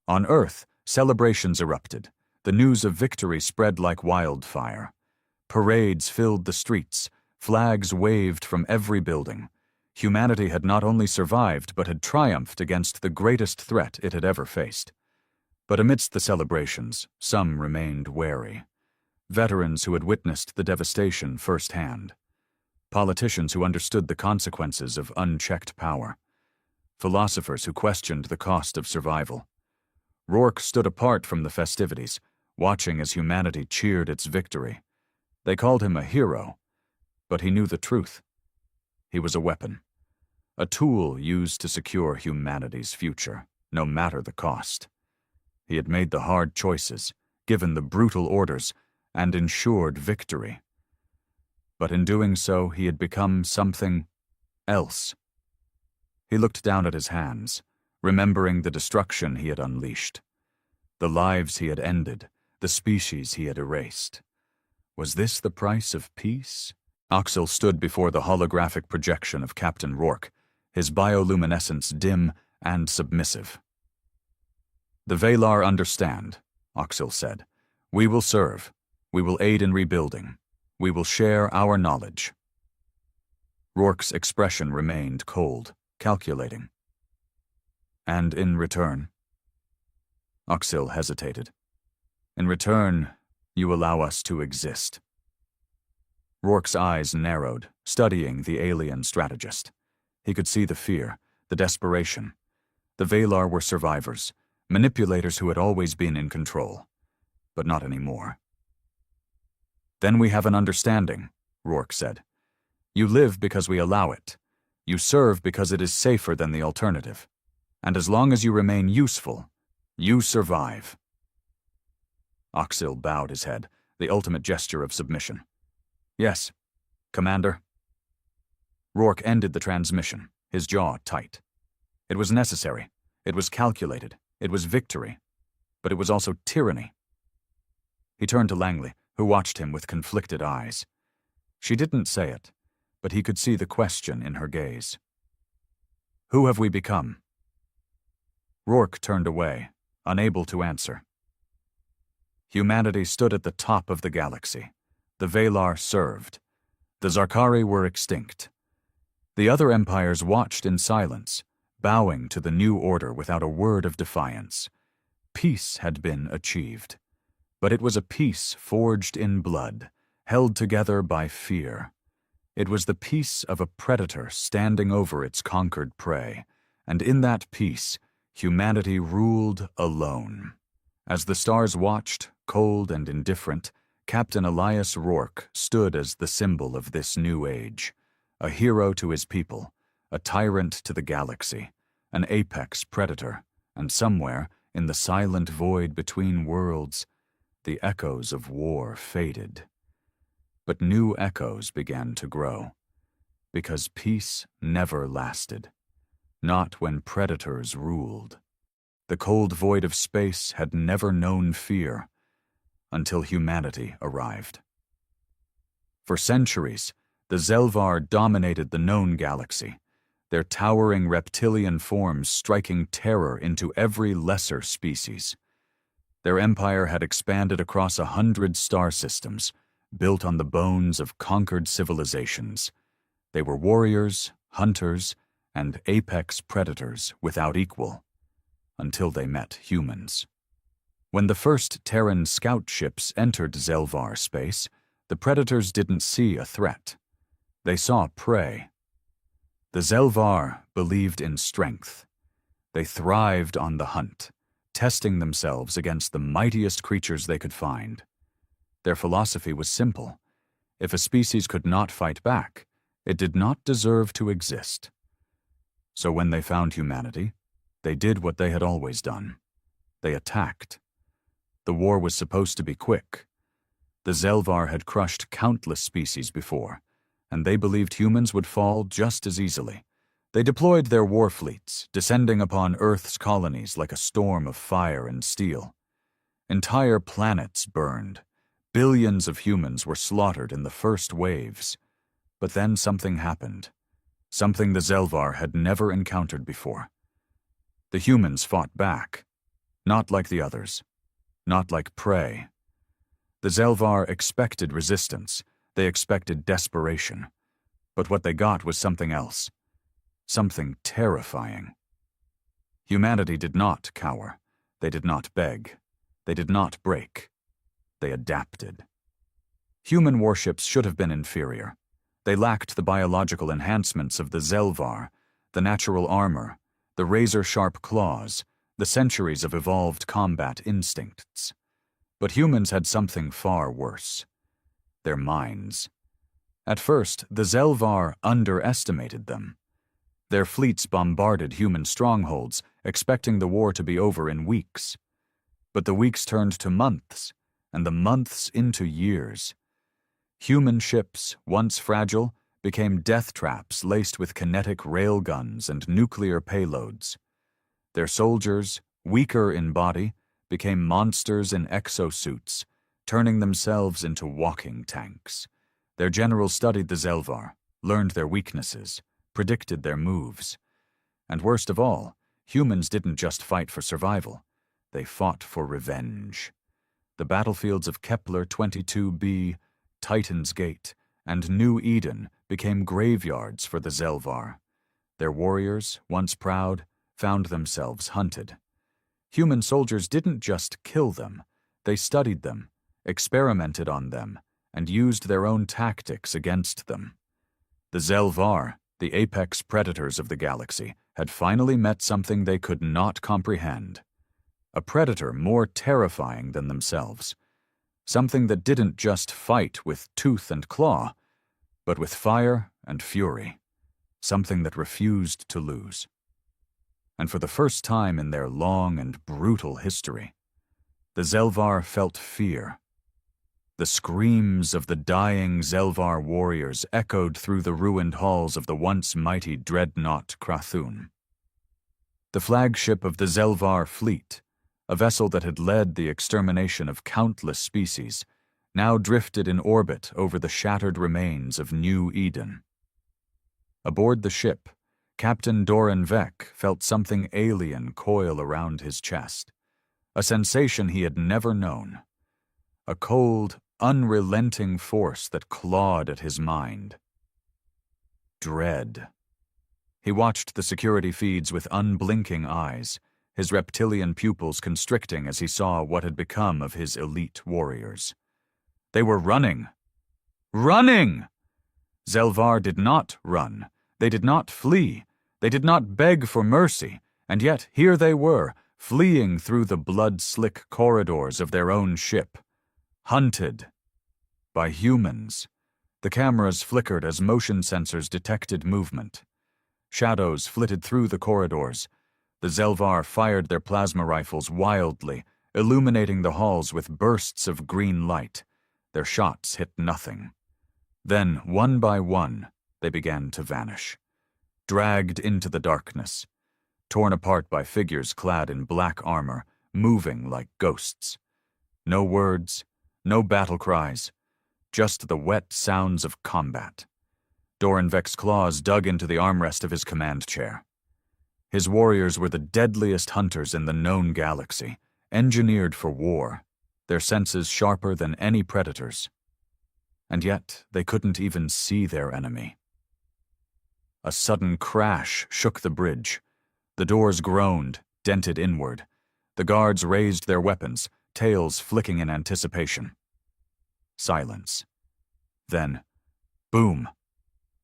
On Earth, celebrations erupted. The news of victory spread like wildfire. Parades filled the streets, flags waved from every building. Humanity had not only survived, but had triumphed against the greatest threat it had ever faced. But amidst the celebrations, some remained wary. Veterans who had witnessed the devastation firsthand. Politicians who understood the consequences of unchecked power. Philosophers who questioned the cost of survival. Rourke stood apart from the festivities, watching as humanity cheered its victory. They called him a hero, but he knew the truth. He was a weapon, a tool used to secure humanity's future, no matter the cost. He had made the hard choices, given the brutal orders, and ensured victory. But in doing so, he had become something else. He looked down at his hands, remembering the destruction he had unleashed, the lives he had ended, the species he had erased. Was this the price of peace? Oxil stood before the holographic projection of Captain Rourke, his bioluminescence dim and submissive. "The Valar understand," Oxil said. "We will serve. We will aid in rebuilding. We will share our knowledge." Rourke's expression remained cold, calculating. "And in return?" Oxil hesitated. "In return, you allow us to exist." Rourke's eyes narrowed, studying the alien strategist. He could see the fear, the desperation. The Valar were survivors, manipulators who had always been in control, but not anymore. "Then we have an understanding," Rourke said. "You live because we allow it. You serve because it is safer than the alternative. And as long as you remain useful, you survive." Oxil bowed his head, the ultimate gesture of submission. "Yes, Commander." Rourke ended the transmission, his jaw tight. It was necessary. It was calculated. It was victory. But it was also tyranny. He turned to Langley, who watched him with conflicted eyes. She didn't say it, but he could see the question in her gaze. "Who have we become?" Rourke turned away, unable to answer. Humanity stood at the top of the galaxy. The Valar served. The Zarkari were extinct. The other empires watched in silence, bowing to the new order without a word of defiance. Peace had been achieved. But it was a peace forged in blood, held together by fear. It was the peace of a predator standing over its conquered prey, and in that peace, humanity ruled alone. As the stars watched, cold and indifferent, Captain Elias Rourke stood as the symbol of this new age, a hero to his people, a tyrant to the galaxy, an apex predator, and somewhere, in the silent void between worlds, the echoes of war faded. But new echoes began to grow, because peace never lasted, not when predators ruled. The cold void of space had never known fear, until humanity arrived. For centuries, the Zelvar dominated the known galaxy, their towering reptilian forms striking terror into every lesser species. Their empire had expanded across 100 star systems, built on the bones of conquered civilizations. They were warriors, hunters, and apex predators without equal, until they met humans. When the first Terran scout ships entered Zelvar space, the predators didn't see a threat. They saw prey. The Zelvar believed in strength. They thrived on the hunt, testing themselves against the mightiest creatures they could find. Their philosophy was simple. If a species could not fight back, it did not deserve to exist. So when they found humanity, they did what they had always done. They attacked. The war was supposed to be quick. The Zelvar had crushed countless species before, and they believed humans would fall just as easily. They deployed their war fleets, descending upon Earth's colonies like a storm of fire and steel. Entire planets burned. Billions of humans were slaughtered in the first waves. But then something happened. Something the Zelvar had never encountered before. The humans fought back. Not like the others. Not like prey. The Zelvar expected resistance. They expected desperation. But what they got was something else. Something terrifying. Humanity did not cower. They did not beg. They did not break. They adapted. Human warships should have been inferior. They lacked the biological enhancements of the Zelvar, the natural armor, the razor-sharp claws, the centuries of evolved combat instincts. But humans had something far worse. Their minds. At first, the Zelvar underestimated them. Their fleets bombarded human strongholds, expecting the war to be over in weeks. But the weeks turned to months, and the months into years. Human ships, once fragile, became death traps laced with kinetic railguns and nuclear payloads. Their soldiers, weaker in body, became monsters in exosuits, turning themselves into walking tanks. Their generals studied the Zelvar, learned their weaknesses, predicted their moves. And worst of all, humans didn't just fight for survival. They fought for revenge. The battlefields of Kepler 22b, Titan's Gate, and New Eden became graveyards for the Zelvar. Their warriors, once proud, found themselves hunted. Human soldiers didn't just kill them. They studied them, experimented on them, and used their own tactics against them. The Zelvar, the apex predators of the galaxy, had finally met something they could not comprehend. A predator more terrifying than themselves. Something that didn't just fight with tooth and claw, but with fire and fury. Something that refused to lose. And for the first time in their long and brutal history, the Zelvar felt fear. The screams of the dying Zelvar warriors echoed through the ruined halls of the once mighty dreadnought Krathun. The flagship of the Zelvar fleet, a vessel that had led the extermination of countless species, now drifted in orbit over the shattered remains of New Eden. Aboard the ship, Captain Doran Vec felt something alien coil around his chest, a sensation he had never known, a cold, unrelenting force that clawed at his mind. Dread. He watched the security feeds with unblinking eyes, his reptilian pupils constricting as he saw what had become of his elite warriors. They were running. Running! Zelvar did not run. They did not flee. They did not beg for mercy, and yet here they were, fleeing through the blood-slick corridors of their own ship. Hunted. By humans. The cameras flickered as motion sensors detected movement. Shadows flitted through the corridors. The Zelvar fired their plasma rifles wildly, illuminating the halls with bursts of green light. Their shots hit nothing. Then, one by one, they began to vanish. Dragged into the darkness. Torn apart by figures clad in black armor, moving like ghosts. No words, no battle cries, just the wet sounds of combat. Doran Vec's claws dug into the armrest of his command chair. His warriors were the deadliest hunters in the known galaxy, engineered for war, their senses sharper than any predator's. And yet they couldn't even see their enemy. A sudden crash shook the bridge. The doors groaned, dented inward. The guards raised their weapons, tails flicking in anticipation. Silence. Then, boom!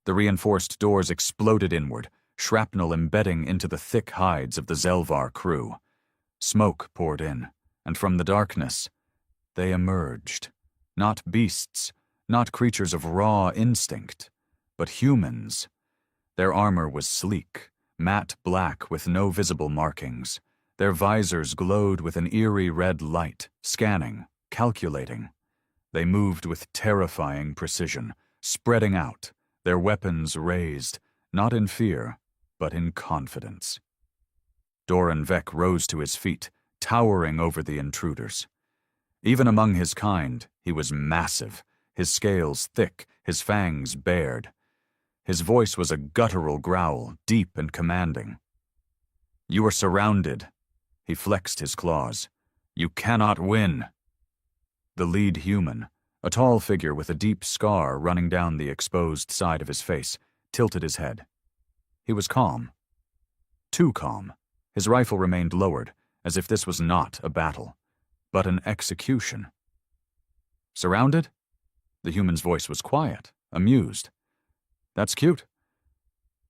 The reinforced doors exploded inward, shrapnel embedding into the thick hides of the Zelvar crew. Smoke poured in, and from the darkness, they emerged. Not beasts, not creatures of raw instinct, but humans. Their armor was sleek, matte black with no visible markings. Their visors glowed with an eerie red light, scanning, calculating. They moved with terrifying precision, spreading out, their weapons raised, not in fear, but in confidence. Doran Vec rose to his feet, towering over the intruders. Even among his kind, he was massive, his scales thick, his fangs bared. His voice was a guttural growl, deep and commanding. "You are surrounded." He flexed his claws. "You cannot win." The lead human, a tall figure with a deep scar running down the exposed side of his face, tilted his head. He was calm. Too calm. His rifle remained lowered, as if this was not a battle, but an execution. "Surrounded?" The human's voice was quiet, amused. "That's cute."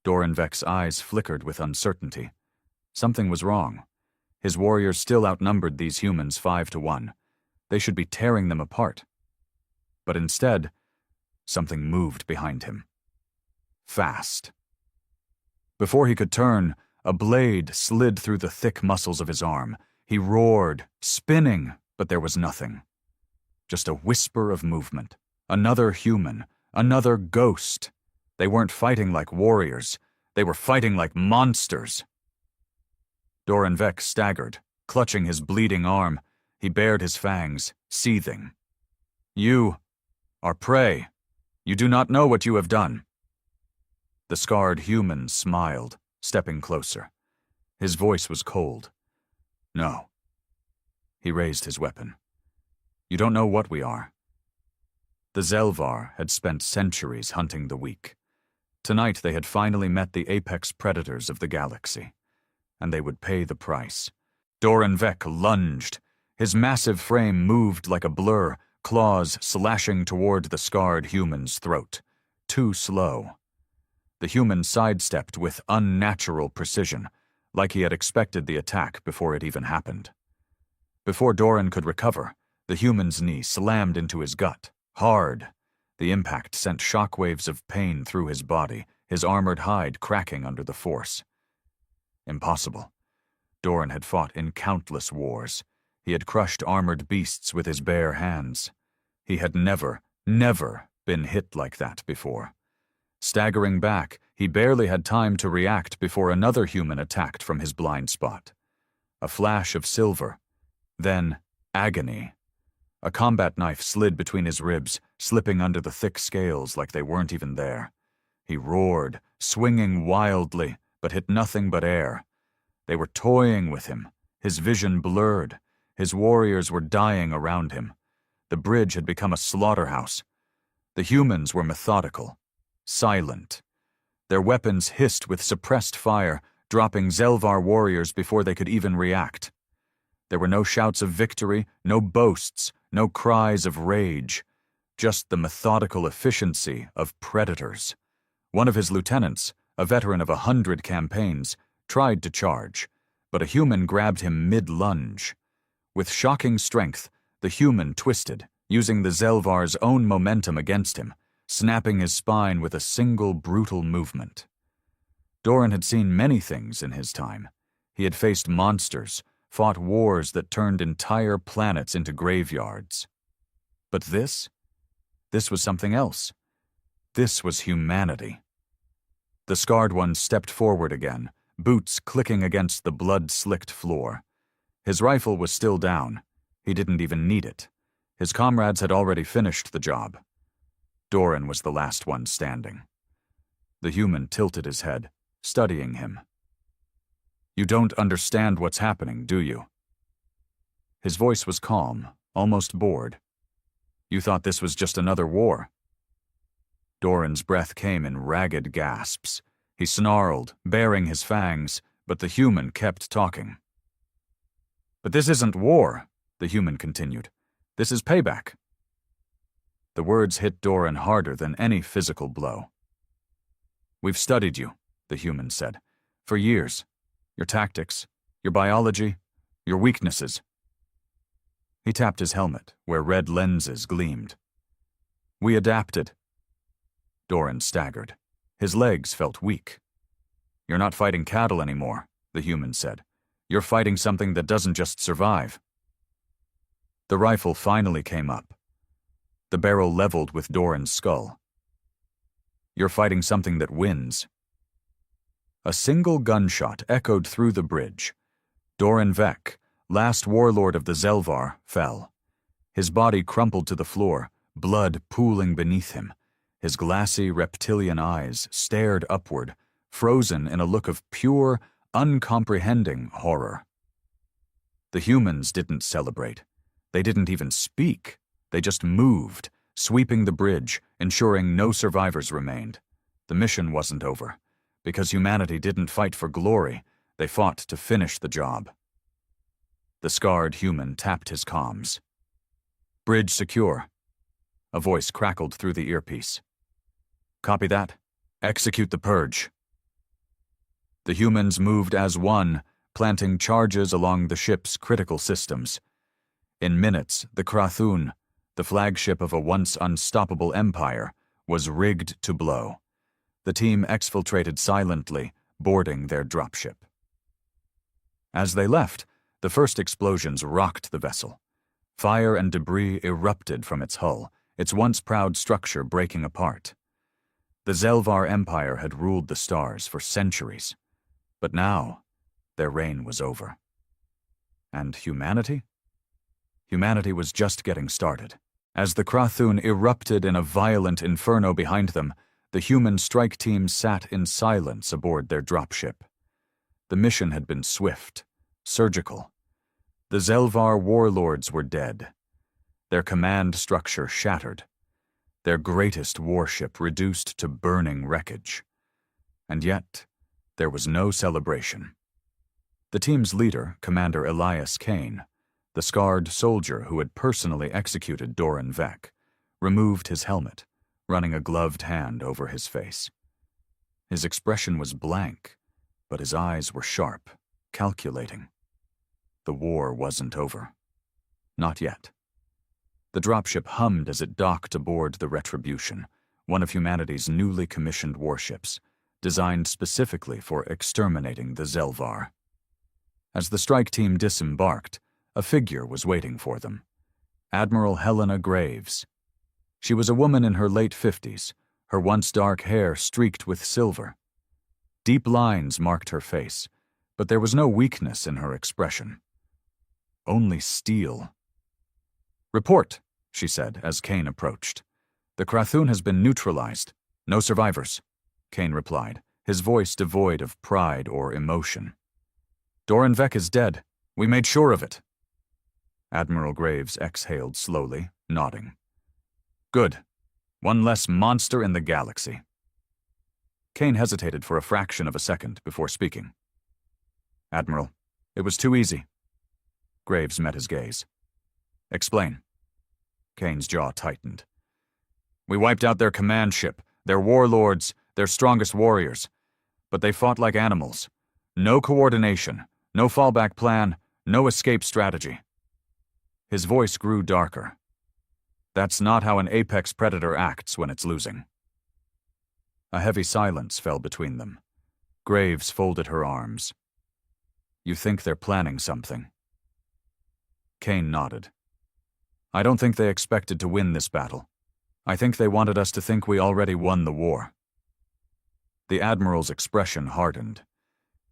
Doran Vec's eyes flickered with uncertainty. Something was wrong. His warriors still outnumbered these humans 5-1. They should be tearing them apart. But instead, something moved behind him. Fast. Before he could turn, a blade slid through the thick muscles of his arm. He roared, spinning, but there was nothing. Just a whisper of movement. Another human, another ghost. They weren't fighting like warriors. They were fighting like monsters. Doran Vec staggered, clutching his bleeding arm. He bared his fangs, seething. "You are prey. You do not know what you have done." The scarred human smiled, stepping closer. His voice was cold. "No, He raised his weapon. "You don't know what we are." The Zelvar had spent centuries hunting the weak. Tonight they had finally met the apex predators of the galaxy, and they would pay the price. Doran Vek lunged. His massive frame moved like a blur, claws slashing toward the scarred human's throat. Too slow. The human sidestepped with unnatural precision, like he had expected the attack before it even happened. Before Doran could recover, the human's knee slammed into his gut, hard. The impact sent shockwaves of pain through his body, his armored hide cracking under the force. Impossible. Doran had fought in countless wars. He had crushed armored beasts with his bare hands. He had never been hit like that before. Staggering back, he barely had time to react before another human attacked from his blind spot. A flash of silver. Then, agony. A combat knife slid between his ribs, slipping under the thick scales like they weren't even there. He roared, swinging wildly, but hit nothing but air. They were toying with him, his vision blurred. His warriors were dying around him. The bridge had become a slaughterhouse. The humans were methodical, silent. Their weapons hissed with suppressed fire, dropping Zelvar warriors before they could even react. There were no shouts of victory, no boasts, no cries of rage, just the methodical efficiency of predators. One of his lieutenants, a veteran of 100 campaigns, tried to charge, but a human grabbed him mid-lunge. With shocking strength, the human twisted, using the Zelvar's own momentum against him, snapping his spine with a single brutal movement. Doran had seen many things in his time. He had faced monsters, fought wars that turned entire planets into graveyards. But this was something else. This was humanity. The scarred one stepped forward again, boots clicking against the blood-slicked floor. His rifle was still down. He didn't even need it. His comrades had already finished the job. Doran was the last one standing. The human tilted his head, studying him. "You don't understand what's happening, do you?" His voice was calm, almost bored. "You thought this was just another war." Doran's breath came in ragged gasps. He snarled, baring his fangs, but the human kept talking. "But this isn't war," the human continued. "This is payback." The words hit Doran harder than any physical blow. "We've studied you," the human said, "for years. Your tactics, your biology, your weaknesses." He tapped his helmet, where red lenses gleamed. "We adapted." Doran staggered. His legs felt weak. "You're not fighting cattle anymore," the human said. "You're fighting something that doesn't just survive." The rifle finally came up. The barrel leveled with Doran's skull. "You're fighting something that wins." A single gunshot echoed through the bridge. Doran Vek, last warlord of the Zelvar, fell. His body crumpled to the floor, blood pooling beneath him. His glassy reptilian eyes stared upward, frozen in a look of pure, uncomprehending horror. The humans didn't celebrate. They didn't even speak. They just moved, sweeping the bridge, ensuring no survivors remained. The mission wasn't over. Because humanity didn't fight for glory, they fought to finish the job. The scarred human tapped his comms. "Bridge secure." A voice crackled through the earpiece. "Copy that. Execute the purge." The humans moved as one, planting charges along the ship's critical systems. In minutes, the Krathun, the flagship of a once unstoppable empire, was rigged to blow. The team exfiltrated silently, boarding their dropship. As they left, the first explosions rocked the vessel. Fire and debris erupted from its hull, its once proud structure breaking apart. The Zelvar Empire had ruled the stars for centuries, but now their reign was over. And humanity? Humanity was just getting started. As the Krathun erupted in a violent inferno behind them, the human strike team sat in silence aboard their dropship. The mission had been swift, surgical. The Zelvar warlords were dead, their command structure shattered, their greatest warship reduced to burning wreckage. And yet, there was no celebration. The team's leader, Commander Elias Kane, the scarred soldier who had personally executed Doran Vec, removed his helmet, running a gloved hand over his face. His expression was blank, but his eyes were sharp, calculating. The war wasn't over. Not yet. The dropship hummed as it docked aboard the Retribution, one of humanity's newly commissioned warships, designed specifically for exterminating the Zelvar. As the strike team disembarked, a figure was waiting for them. Admiral Helena Graves. She was a woman in her late 50s, her once dark hair streaked with silver. Deep lines marked her face, but there was no weakness in her expression. Only steel. "Report," she said as Kane approached. "The Krathun has been neutralized. No survivors," Kane replied, his voice devoid of pride or emotion. "Doran Vec is dead. We made sure of it." Admiral Graves exhaled slowly, nodding. "Good. One less monster in the galaxy." Kane hesitated for a fraction of a second before speaking. "Admiral, it was too easy." Graves met his gaze. "Explain." Kane's jaw tightened. "We wiped out their command ship, their warlords, their strongest warriors. But they fought like animals. No coordination, no fallback plan, no escape strategy." His voice grew darker. "That's not how an apex predator acts when it's losing." A heavy silence fell between them. Graves folded her arms. "You think they're planning something?" Kane nodded. "I don't think they expected to win this battle. I think they wanted us to think we already won the war." The Admiral's expression hardened.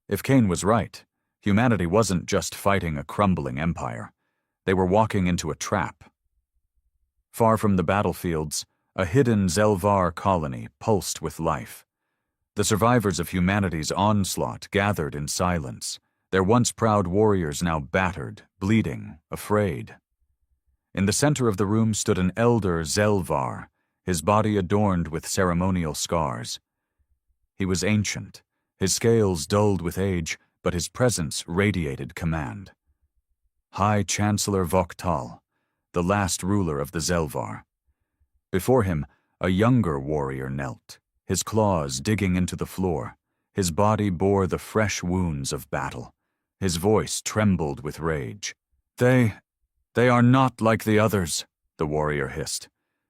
If Kane was right, humanity wasn't just fighting a crumbling empire. They were walking into a trap. Far from the battlefields, a hidden Zelvar colony pulsed with life. The survivors of humanity's onslaught gathered in silence, their once proud warriors now battered, bleeding, afraid. In the center of the room stood an elder Zelvar, his body adorned with ceremonial scars. He was ancient, his scales dulled with age, but his presence radiated command. High Chancellor Voktal, the last ruler of the Zelvar. Before him, a younger warrior knelt, his claws digging into the floor. His body bore the fresh wounds of battle. His voice trembled with rage. They are not like the others," the warrior hissed.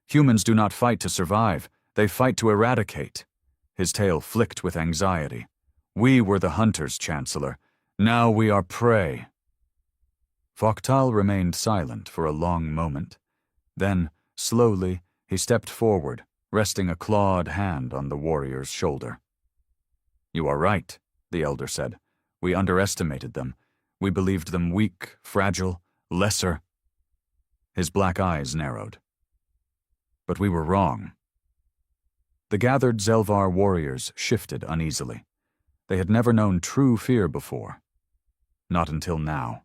"Humans do not fight to survive, they fight to eradicate." His tail flicked with anxiety. "We were the hunters, Chancellor. Now we are prey." Voktal remained silent for a long moment. Then, slowly, he stepped forward, resting a clawed hand on the warrior's shoulder. "You are right," the elder said. "We underestimated them. We believed them weak, fragile, lesser." His black eyes narrowed. "But we were wrong." The gathered Zelvar warriors shifted uneasily. They had never known true fear before. Not until now.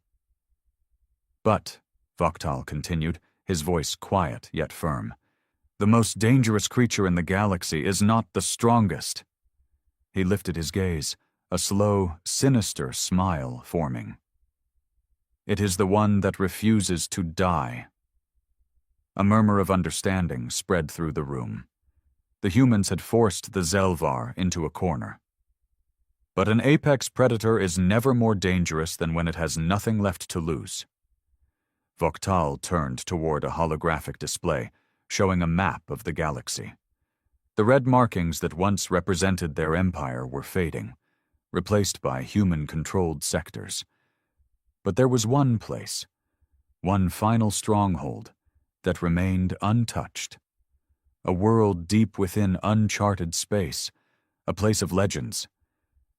"But," Voktal continued, his voice quiet yet firm, "the most dangerous creature in the galaxy is not the strongest." He lifted his gaze, a slow, sinister smile forming. "It is the one that refuses to die." A murmur of understanding spread through the room. The humans had forced the Zelvar into a corner. But an apex predator is never more dangerous than when it has nothing left to lose. Voktal turned toward a holographic display, showing a map of the galaxy. The red markings that once represented their empire were fading, replaced by human-controlled sectors. But there was one place, one final stronghold, that remained untouched. A world deep within uncharted space, a place of legends,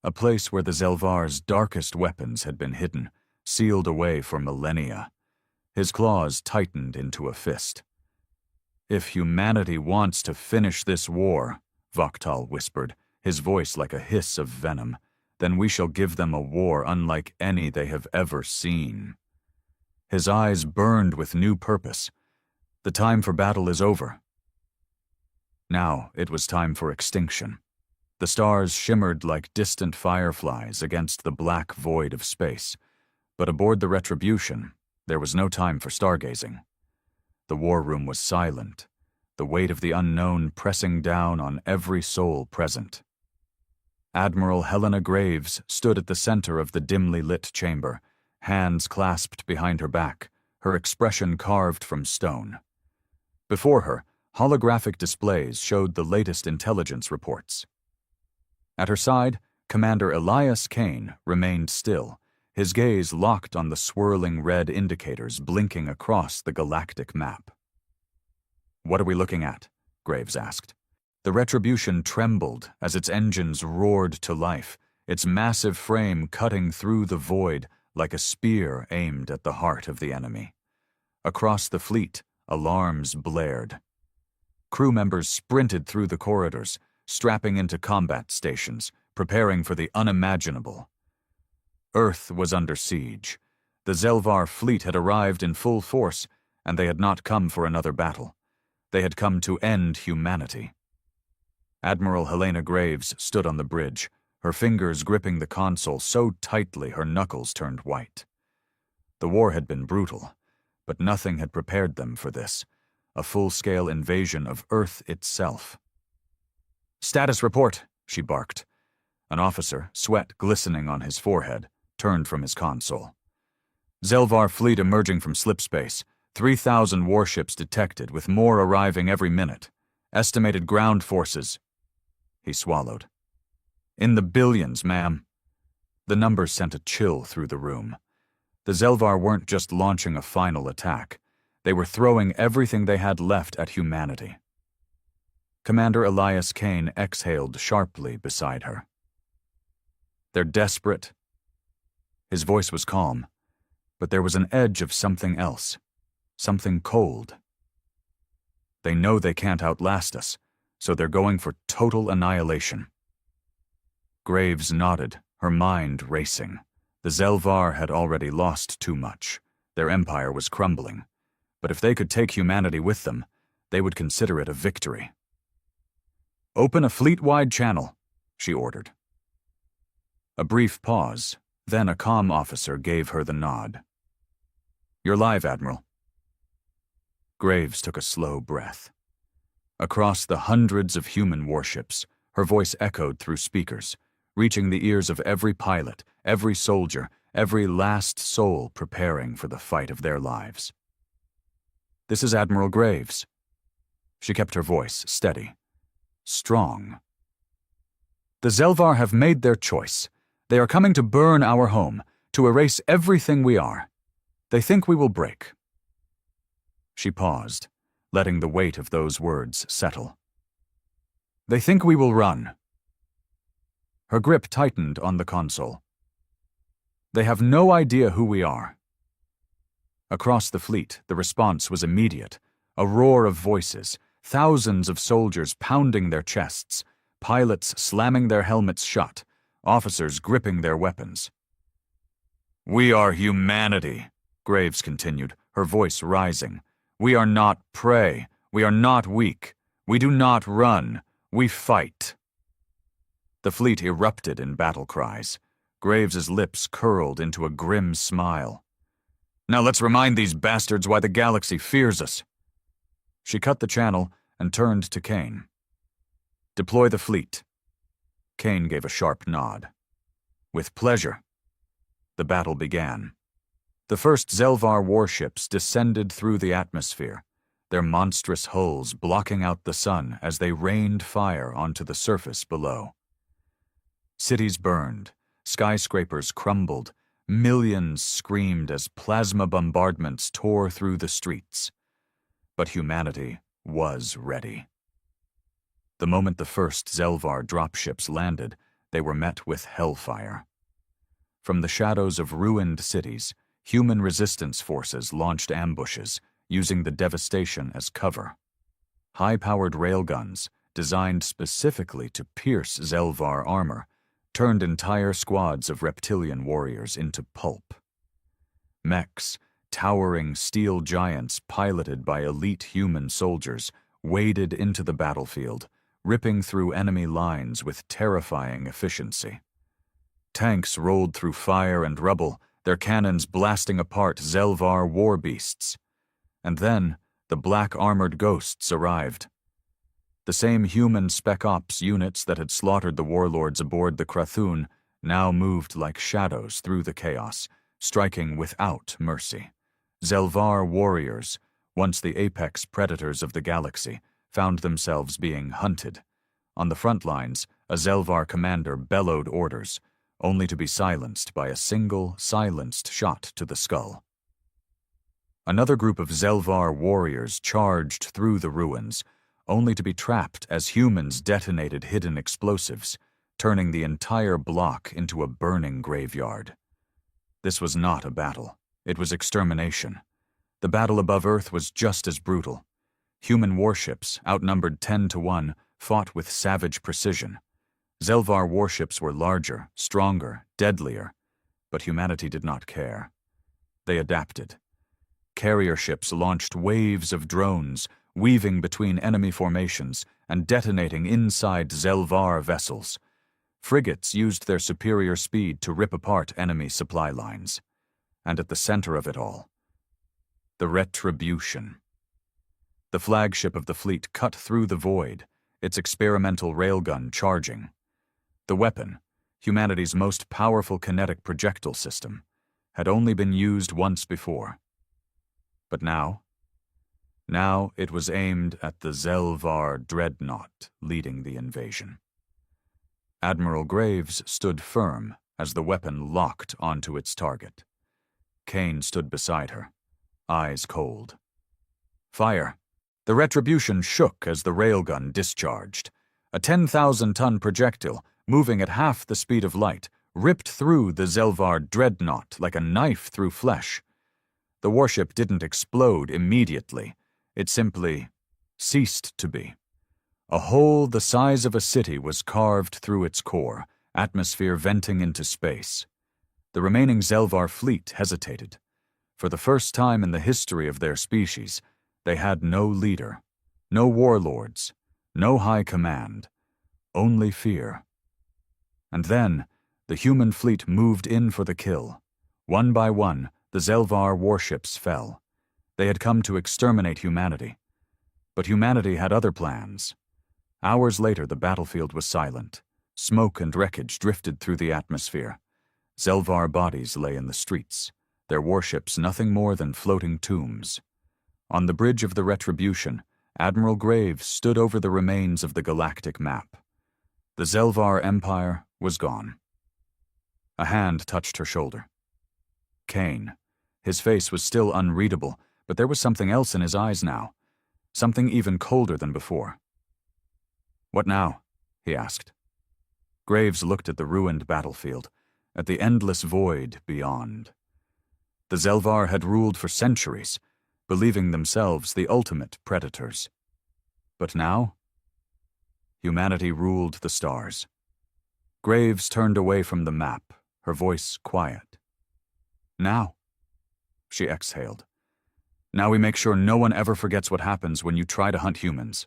a place where the Zelvar's darkest weapons had been hidden, sealed away for millennia. His claws tightened into a fist. "If humanity wants to finish this war," Voktal whispered, his voice like a hiss of venom, "then we shall give them a war unlike any they have ever seen." His eyes burned with new purpose. The time for battle is over. Now it was time for extinction. The stars shimmered like distant fireflies against the black void of space, but aboard the Retribution, there was no time for stargazing. The war room was silent, the weight of the unknown pressing down on every soul present. Admiral Helena Graves stood at the center of the dimly lit chamber, hands clasped behind her back, her expression carved from stone. Before her, holographic displays showed the latest intelligence reports. At her side, Commander Elias Kane remained still, his gaze locked on the swirling red indicators blinking across the galactic map. "What are we looking at?" Graves asked. The Retribution trembled as its engines roared to life, its massive frame cutting through the void like a spear aimed at the heart of the enemy. Across the fleet, alarms blared. Crew members sprinted through the corridors, strapping into combat stations, preparing for the unimaginable. Earth was under siege. The Zelvar fleet had arrived in full force, and they had not come for another battle. They had come to end humanity. Admiral Helena Graves stood on the bridge, her fingers gripping the console so tightly her knuckles turned white. The war had been brutal, but nothing had prepared them for this, a full-scale invasion of Earth itself. "Status report," she barked. An officer, sweat glistening on his forehead, turned from his console. "Zelvar fleet emerging from slipspace. 3,000 warships detected, with more arriving every minute. Estimated ground forces." He swallowed. "In the billions, ma'am." The numbers sent a chill through the room. The Zelvar weren't just launching a final attack. They were throwing everything they had left at humanity. Commander Elias Kane exhaled sharply beside her. "They're desperate." His voice was calm, but there was an edge of something else, something cold. "They know they can't outlast us, so they're going for total annihilation." Graves nodded, her mind racing. The Zelvar had already lost too much. Their empire was crumbling. But if they could take humanity with them, they would consider it a victory. "Open a fleet-wide channel," she ordered. A brief pause, then a comm officer gave her the nod. "You're live, Admiral." Graves took a slow breath. Across the hundreds of human warships, her voice echoed through speakers, reaching the ears of every pilot, every soldier, every last soul preparing for the fight of their lives. "This is Admiral Graves." She kept her voice steady, strong. "The Zelvar have made their choice. They are coming to burn our home, to erase everything we are. They think we will break." She paused, letting the weight of those words settle. "They think we will run." Her grip tightened on the console. "They have no idea who we are." Across the fleet, the response was immediate, a roar of voices, thousands of soldiers pounding their chests, pilots slamming their helmets shut, officers gripping their weapons. "We are humanity," Graves continued, her voice rising. "We are not prey. We are not weak. We do not run. We fight." The fleet erupted in battle cries. Graves's lips curled into a grim smile. "Now let's remind these bastards why the galaxy fears us." She cut the channel and turned to Kane. "Deploy the fleet." Kane gave a sharp nod. "With pleasure." The battle began. The first Zelvar warships descended through the atmosphere, their monstrous hulls blocking out the sun as they rained fire onto the surface below. Cities burned, skyscrapers crumbled, millions screamed as plasma bombardments tore through the streets. But humanity was ready. The moment the first Zelvar dropships landed, they were met with hellfire. From the shadows of ruined cities, human resistance forces launched ambushes, using the devastation as cover. High-powered railguns, designed specifically to pierce Zelvar armor, turned entire squads of reptilian warriors into pulp. Mechs, towering steel giants piloted by elite human soldiers waded into the battlefield, ripping through enemy lines with terrifying efficiency. Tanks rolled through fire and rubble, their cannons blasting apart Zelvar war beasts. And then the black armored ghosts arrived. The same human Spec Ops units that had slaughtered the warlords aboard the Krathun now moved like shadows through the chaos, striking without mercy. Zelvar warriors, once the apex predators of the galaxy, found themselves being hunted. On the front lines, a Zelvar commander bellowed orders, only to be silenced by a single, silenced shot to the skull. Another group of Zelvar warriors charged through the ruins, only to be trapped as humans detonated hidden explosives, turning the entire block into a burning graveyard. This was not a battle. It was extermination. The battle above Earth was just as brutal. Human warships, outnumbered 10-1, fought with savage precision. Zelvar warships were larger, stronger, deadlier, but humanity did not care. They adapted. Carrier ships launched waves of drones, weaving between enemy formations and detonating inside Zelvar vessels. Frigates used their superior speed to rip apart enemy supply lines. And at the center of it all, the Retribution. The flagship of the fleet cut through the void, its experimental railgun charging. The weapon, humanity's most powerful kinetic projectile system, had only been used once before. But now it was aimed at the Zelvar dreadnought leading the invasion. Admiral Graves stood firm as the weapon locked onto its target. Kane stood beside her, eyes cold. Fire! The Retribution shook as the railgun discharged. A 10,000-ton projectile, moving at half the speed of light, ripped through the Zelvar dreadnought like a knife through flesh. The warship didn't explode immediately. It simply ceased to be. A hole the size of a city was carved through its core, atmosphere venting into space. The remaining Zelvar fleet hesitated. For the first time in the history of their species, they had no leader, no warlords, no high command, only fear. And then, the human fleet moved in for the kill. One by one, the Zelvar warships fell. They had come to exterminate humanity. But humanity had other plans. Hours later, the battlefield was silent. Smoke and wreckage drifted through the atmosphere. Zelvar bodies lay in the streets, their warships nothing more than floating tombs. On the bridge of the Retribution, Admiral Graves stood over the remains of the galactic map. The Zelvar Empire was gone. A hand touched her shoulder. Kane. His face was still unreadable, but there was something else in his eyes now. Something even colder than before. "What now?" he asked. Graves looked at the ruined battlefield, at the endless void beyond. The Zelvar had ruled for centuries, believing themselves the ultimate predators. But now, humanity ruled the stars. Graves turned away from the map, her voice quiet. "Now," she exhaled. "Now we make sure no one ever forgets what happens when you try to hunt humans."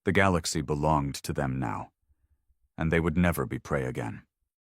The galaxy belonged to them now, and they would never be prey again.